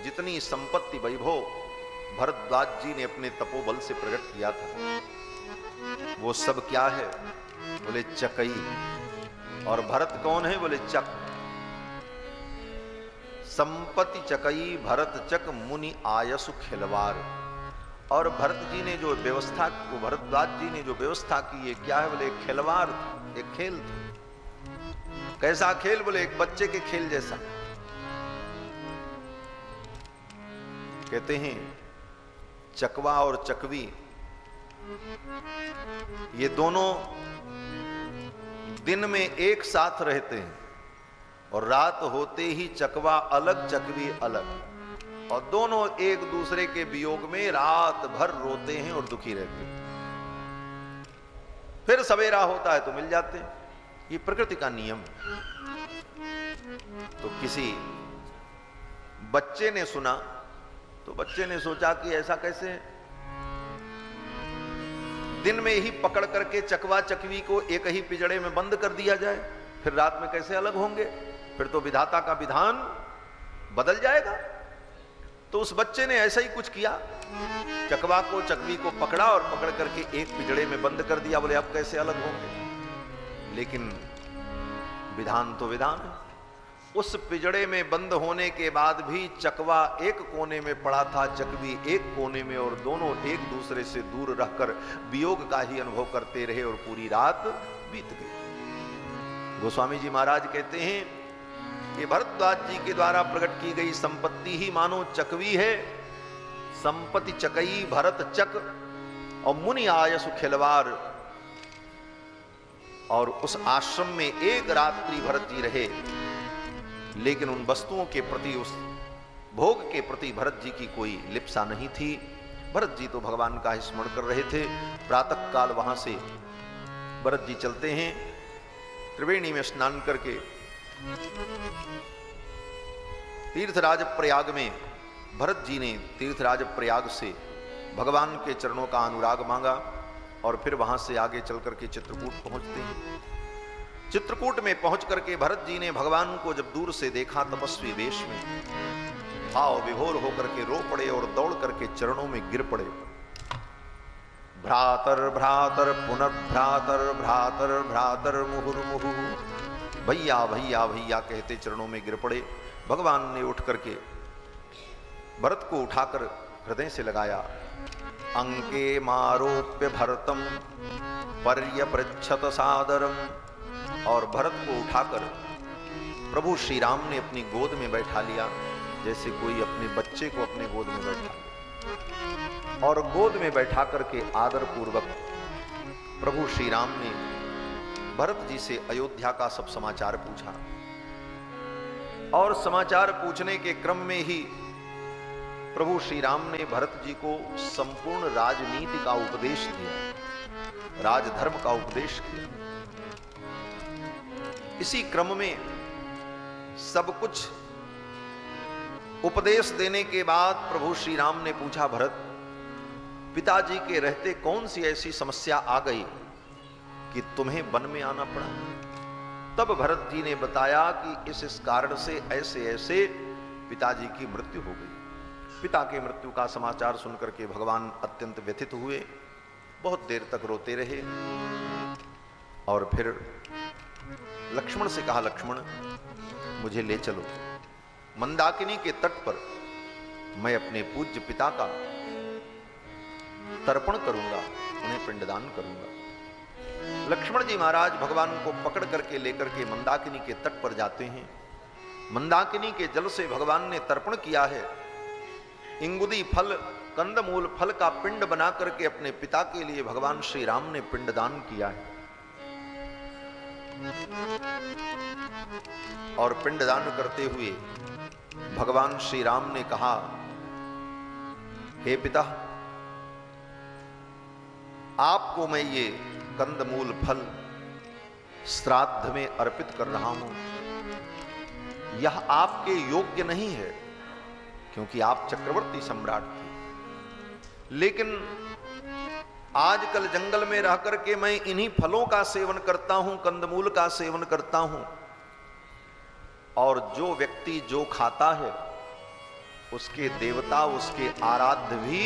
जितनी संपत्ति वैभव भरद्वाज जी ने अपने तपोबल से प्रकट किया था वो सब क्या है? बोले चकई। और भरत कौन है? बोले चक। संपत्ति चकई भरत चक मुनि आयसु खिलवार। और भरत जी ने जो व्यवस्था, भरद्वाज जी ने जो व्यवस्था की, ये क्या है? बोले खिलवार, एक खेल था। कैसा खेल? बोले एक बच्चे के खेल जैसा। कहते हैं चकवा और चकवी ये दोनों दिन में एक साथ रहते हैं और रात होते ही चकवा अलग चकवी अलग, और दोनों एक दूसरे के वियोग में रात भर रोते हैं और दुखी रहते हैं। फिर सवेरा होता है तो मिल जाते हैं। ये प्रकृति का नियम है। तो किसी बच्चे ने सुना तो बच्चे ने सोचा कि ऐसा कैसे है? दिन में ही पकड़ करके चकवा चकवी को एक ही पिंजड़े में बंद कर दिया जाए, फिर रात में कैसे अलग होंगे? फिर तो विधाता का विधान बदल जाएगा। तो उस बच्चे ने ऐसा ही कुछ किया, चकवा को चकवी को पकड़ा और पकड़ करके एक पिंजड़े में बंद कर दिया। बोले अब कैसे अलग होंगे? लेकिन विधान तो विधान है। उस पिंजड़े में बंद होने के बाद भी चकवा एक कोने में पड़ा था, चकवी एक कोने में, और दोनों एक दूसरे से दूर रहकर वियोग का ही अनुभव करते रहे और पूरी रात बीत गई। गोस्वामी जी महाराज कहते हैं कि भरद्वाज जी के द्वारा प्रकट की गई संपत्ति ही मानो चकवी है। संपत्ति चकई भरत चक और मुनि आयसु खिलवार। और उस आश्रम में एक रात्रि भरत जी रहे, लेकिन उन वस्तुओं के प्रति, उस भोग के प्रति भरत जी की कोई लिप्सा नहीं थी। भरत जी तो भगवान का स्मरण कर रहे थे। प्रातः काल वहां से भरत जी चलते हैं, त्रिवेणी में स्नान करके तीर्थराज प्रयाग में भरत जी ने तीर्थराज प्रयाग से भगवान के चरणों का अनुराग मांगा और फिर वहां से आगे चल करके चित्रकूट पहुंचते हैं। चित्रकूट में पहुंच करके भरत जी ने भगवान को जब दूर से देखा तपस्वी वेश में, भाव विभोर होकर के रो पड़े और दौड़ करके चरणों में गिर पड़े। भ्रातर भ्रातर पुनर्भ्रातर भ्रातर भ्रातर मुहुर्मुहु, भैया भैया भैया कहते चरणों में गिर पड़े। भगवान ने उठ करके भरत को उठाकर हृदय से लगाया। अंके मारोप्य भरतम पर्यपृच्छत सादरम। और भरत को उठाकर प्रभु श्री राम ने अपनी गोद में बैठा लिया, जैसे कोई अपने बच्चे को अपने गोद में बैठा, और गोद में बैठा करके आदर पूर्वक प्रभु श्री राम ने भरत जी से अयोध्या का सब समाचार पूछा। और समाचार पूछने के क्रम में ही प्रभु श्री राम ने भरत जी को संपूर्ण राजनीति का उपदेश दिया, राजधर्म का उपदेश किया। इसी क्रम में सब कुछ उपदेश देने के बाद प्रभु श्री राम ने पूछा, भरत पिताजी के रहते कौन सी ऐसी समस्या आ गई कि तुम्हें वन में आना पड़ा? तब भरत जी ने बताया कि इस कारण से ऐसे ऐसे पिताजी की मृत्यु हो गई। पिता के मृत्यु का समाचार सुनकर के भगवान अत्यंत व्यथित हुए, बहुत देर तक रोते रहे और फिर लक्ष्मण से कहा, लक्ष्मण मुझे ले चलो मंदाकिनी के तट पर, मैं अपने पूज्य पिता का तर्पण करूंगा, उन्हें पिंडदान करूंगा। लक्ष्मण जी महाराज भगवान को पकड़ करके लेकर के मंदाकिनी के तट पर जाते हैं। मंदाकिनी के जल से भगवान ने तर्पण किया है। इंगुदी फल, कंदमूल फल का पिंड बना करके अपने पिता के लिए भगवान श्री राम ने पिंडदान किया है। और पिंडदान करते हुए भगवान श्री राम ने कहा, हे पिता, आपको मैं ये कंदमूल फल श्राद्ध में अर्पित कर रहा हूं। यह आपके योग्य नहीं है क्योंकि आप चक्रवर्ती सम्राट थे, लेकिन आजकल जंगल में रह करके मैं इन्हीं फलों का सेवन करता हूं, कंदमूल का सेवन करता हूं। और जो व्यक्ति जो खाता है उसके देवता, उसके आराध्य भी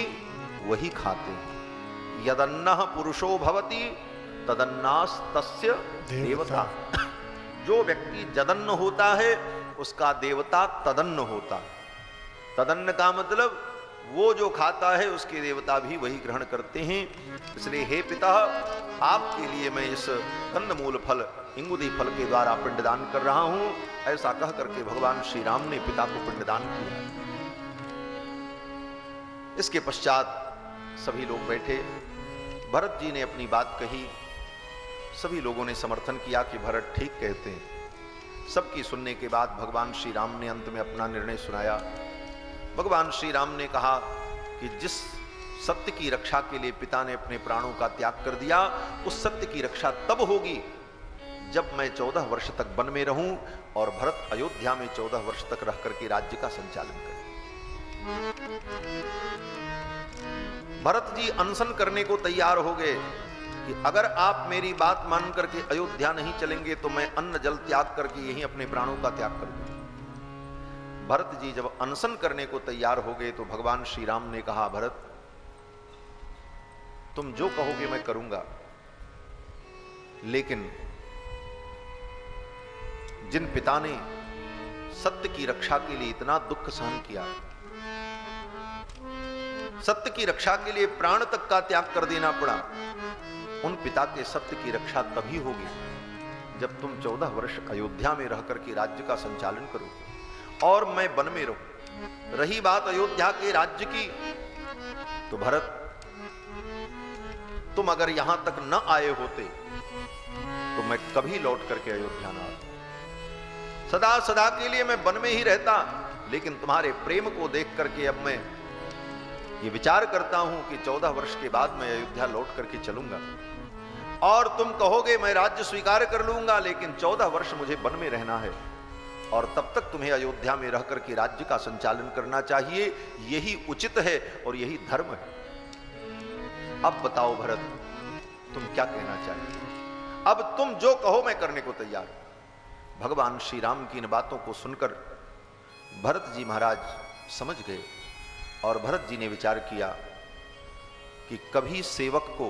वही खाते हैं। यदन्नः पुरुषो भवति तदन्नास तस्य देवता। जो व्यक्ति जदन्न होता है उसका देवता तदन्न होता है। तदन्न का मतलब वो जो खाता है उसके देवता भी वही ग्रहण करते हैं। इसलिए हे पिता, आपके लिए मैं इस कंदमूल फल इंगुदी फल के द्वारा पिंडदान कर रहा हूं। ऐसा कह करके भगवान श्री राम ने पिता को पिंडदान किया। इसके पश्चात सभी लोग बैठे। भरत जी ने अपनी बात कही। सभी लोगों ने समर्थन किया कि भरत ठीक कहते हैं। सबकी सुनने के बाद भगवान श्री राम ने अंत में अपना निर्णय सुनाया। भगवान श्री राम ने कहा कि जिस सत्य की रक्षा के लिए पिता ने अपने प्राणों का त्याग कर दिया, उस सत्य की रक्षा तब होगी जब मैं 14 वर्ष तक वन में रहूं और भरत अयोध्या में 14 वर्ष तक रह करके राज्य का संचालन करें। भरत जी अनशन करने को तैयार हो गए कि अगर आप मेरी बात मान करके अयोध्या नहीं चलेंगे तो मैं अन्न जल त्याग करके यहीं अपने प्राणों का त्याग कर दूंगा। भरत जी जब अनशन करने को तैयार हो गए तो भगवान श्री राम ने कहा, भरत तुम जो कहोगे मैं करूंगा, लेकिन जिन पिता ने सत्य की रक्षा के लिए इतना दुख सहन किया, सत्य की रक्षा के लिए प्राण तक का त्याग कर देना पड़ा, उन पिता के सत्य की रक्षा तभी होगी जब तुम 14 वर्ष अयोध्या में रह करके राज्य का संचालन करोगे और मैं वन में रहूं। रही बात अयोध्या के राज्य की, तो भरत तुम अगर यहां तक न आए होते तो मैं कभी लौट करके अयोध्या न आता। सदा सदा के लिए मैं वन में ही रहता, लेकिन तुम्हारे प्रेम को देख करके अब मैं ये विचार करता हूं कि 14 वर्ष के बाद मैं अयोध्या लौट करके चलूंगा और तुम कहोगे मैं राज्य स्वीकार कर लूंगा, लेकिन 14 वर्ष मुझे वन में रहना है और तब तक तुम्हें अयोध्या में रह करके राज्य का संचालन करना चाहिए। यही उचित है और यही धर्म है। अब बताओ भरत, तुम क्या कहना चाहिए? अब तुम जो कहो मैं करने को तैयार हूं। भगवान श्री राम की इन बातों को सुनकर भरत जी महाराज समझ गए और भरत जी ने विचार किया कि कभी सेवक को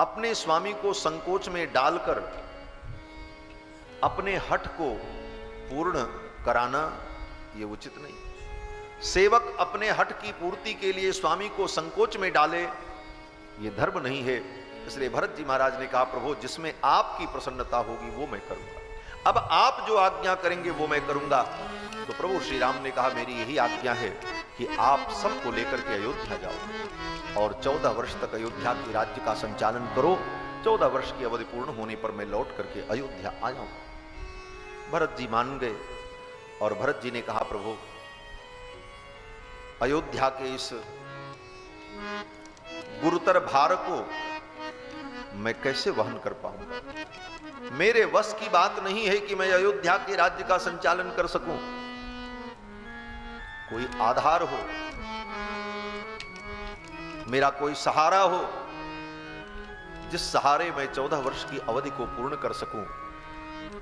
अपने स्वामी को संकोच में डालकर अपने हठ को पूर्ण कराना यह उचित नहीं। सेवक अपने हठ की पूर्ति के लिए स्वामी को संकोच में डाले, यह धर्म नहीं है। इसलिए भरत जी महाराज ने कहा, प्रभु जिसमें आपकी प्रसन्नता होगी वो मैं करूंगा। अब आप जो आज्ञा करेंगे वो मैं करूंगा। तो प्रभु श्री राम ने कहा, मेरी यही आज्ञा है कि आप सबको लेकर के अयोध्या जाओ और 14 वर्ष तक अयोध्या के राज्य का संचालन करो। 14 वर्ष की अवधि पूर्ण होने पर मैं लौट करके अयोध्या आ जाऊंगा। भरत जी मान गए और भरत जी ने कहा, प्रभु अयोध्या के इस गुरुतर भार को मैं कैसे वहन कर पाऊंगा? मेरे वश की बात नहीं है कि मैं अयोध्या के राज्य का संचालन कर सकूं। कोई आधार हो, मेरा कोई सहारा हो, जिस सहारे मैं 14 वर्ष की अवधि को पूर्ण कर सकूं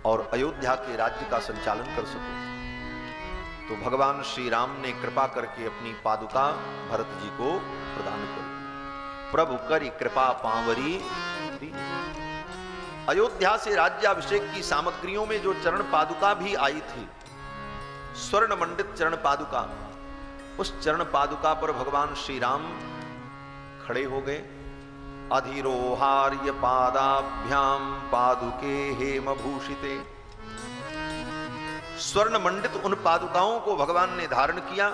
और अयोध्या के राज्य का संचालन कर सकूं। तो भगवान श्री राम ने कृपा करके अपनी पादुका भरत जी को प्रदान कर। प्रभु करी कृपा पांवरी। अयोध्या से राज्याभिषेक की सामग्रियों में जो चरण पादुका भी आई थी, स्वर्ण मंडित चरण पादुका, उस चरण पादुका पर भगवान श्री राम खड़े हो गए। अधिरोहार्य पादाभ्याम पादुके हेम भूषिते। स्वर्ण मंडित उन पादुकाओं को भगवान ने धारण किया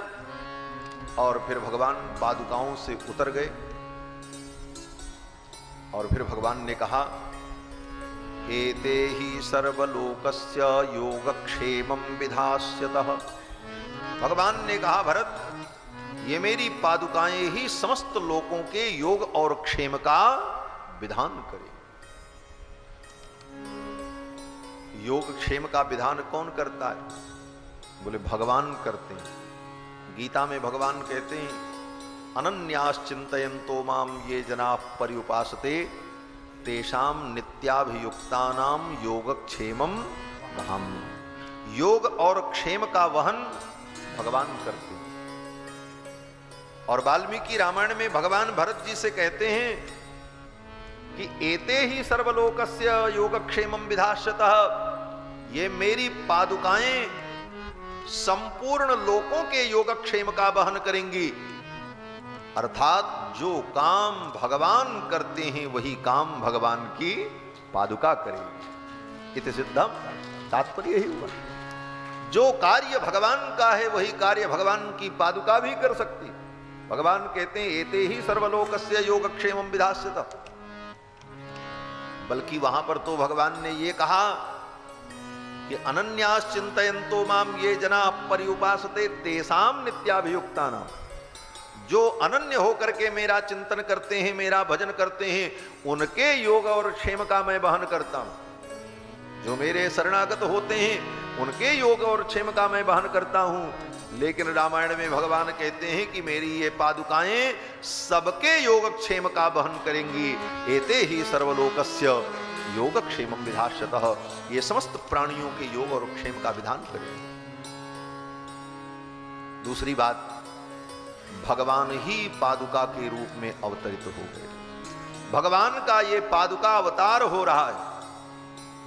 और फिर भगवान पादुकाओं से उतर गए और फिर भगवान ने कहा, एते ही सर्वलोकस्य योगक्षेमं विधास्यतः। भगवान ने कहा, भरत ये मेरी पादुकाएं ही समस्त लोगों के योग और क्षेम का विधान करे। योग क्षेम का विधान कौन करता है? बोले भगवान करते हैं। गीता में भगवान कहते हैं, अनन्यास चिंतयन्तो माम ये जना पर्युपासते तेषाम नित्याभियुक्तानाम योगक्षेमम वहाम्यहम्। योग और क्षेम का वहन भगवान करते हैं। और वाल्मीकि रामायण में भगवान भरत जी से कहते हैं कि एते ही सर्वलोकस्य योगक्षेमम विधास्यतः, ये मेरी पादुकाएं संपूर्ण लोकों के योगक्षेम का वहन करेंगी। अर्थात जो काम भगवान करते हैं वही काम भगवान की पादुका करेगी। इति सिद्धम, तात्पर्य ही हुआ जो कार्य भगवान का है वही कार्य भगवान की पादुका भी कर सकती। भगवान कहते हैं एते ही सर्वलोकस्य योगक्षेमम विधास्यतः। बल्कि वहां पर तो भगवान ने ये कहा कि अनन्यास चिंतयन्तो माम ये जना पर्युपासते तेषाम नित्याभियुक्तानाम। जो अनन्य होकर के मेरा चिंतन करते हैं, मेरा भजन करते हैं, उनके योग और क्षेम का मैं वहन करता हूं। जो मेरे शरणागत होते हैं उनके योग और क्षेम का मैं वहन करता हूं। लेकिन रामायण में भगवान कहते हैं कि मेरी ये पादुकाएं सबके योगक्षेम का वहन करेंगी। एते ही सर्वलोकस्य योगक्षेमम विधास्यतः, ये समस्त प्राणियों के योग और क्षेम का विधान करेंगे। दूसरी बात, भगवान ही पादुका के रूप में अवतरित हो गए। भगवान का ये पादुका अवतार हो रहा है।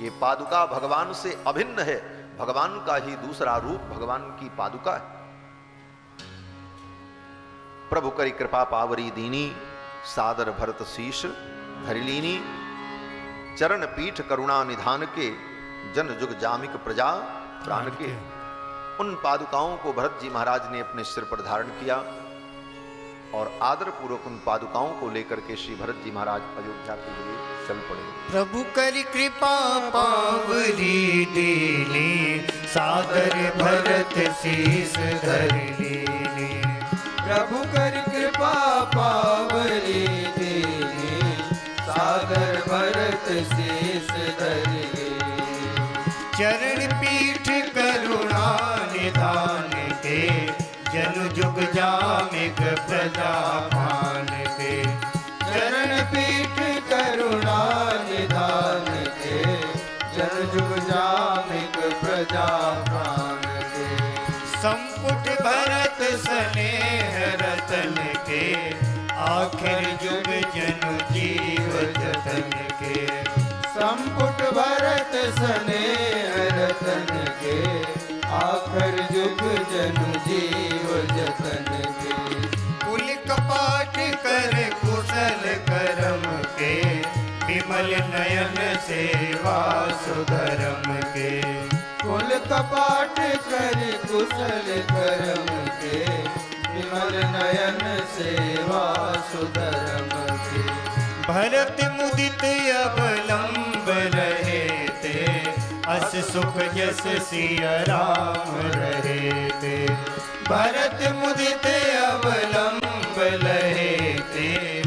ये पादुका भगवान से अभिन्न है। भगवान का ही दूसरा रूप भगवान की पादुका है। प्रभु करी कृपा पावरी दीनी, सादर भरत शीश धरिलीनी। चरण पीठ करुणा निधान के, जन जुग जामिक प्रजा प्राण के। उन पादुकाओं को भरत जी महाराज ने अपने सिर पर धारण किया और आदर पूर्वक उन पादुकाओं को लेकर के श्री भरत जी महाराज अयोध्या के लिए चल पड़े। प्रभु करी कृपा पावरी दीनी, सादर भरत शीस धरिलीनी। प्रभु कर कृपा पावरी दीनी, सादर भरत शीस धरिलीनी। चरण पीठ करुणा निधान के, जन जुग जामिक प्रजा मान के। चरण पीठ करुणा निधान के, जन जुग जामिक प्रजा प्राण के। संपुट भरत स्नेह रतन के, आखिर जुग जन जीव जतन के। संपुट भरत स्नेह रतन के, आखिर जुग जन जीव जतन के। कुल कपाट कर कुशल करम के, विमल नयन सेवा सुधरम के। कुल कपाट कर कुशल करम के, विमल नयन सेवा सुधरम के। भरत मुदित अवलंब रहे थे, अस सुख जस सिया राम रहे थे। भरत मुदित अवलंब रहे थे,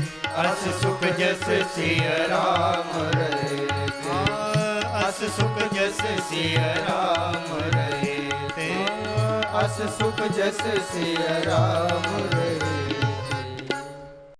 अस सुख जस सिया राम रहे थे। अस सुख जस सिया राम रहे थे। अस सुख जस सिया राम रहे।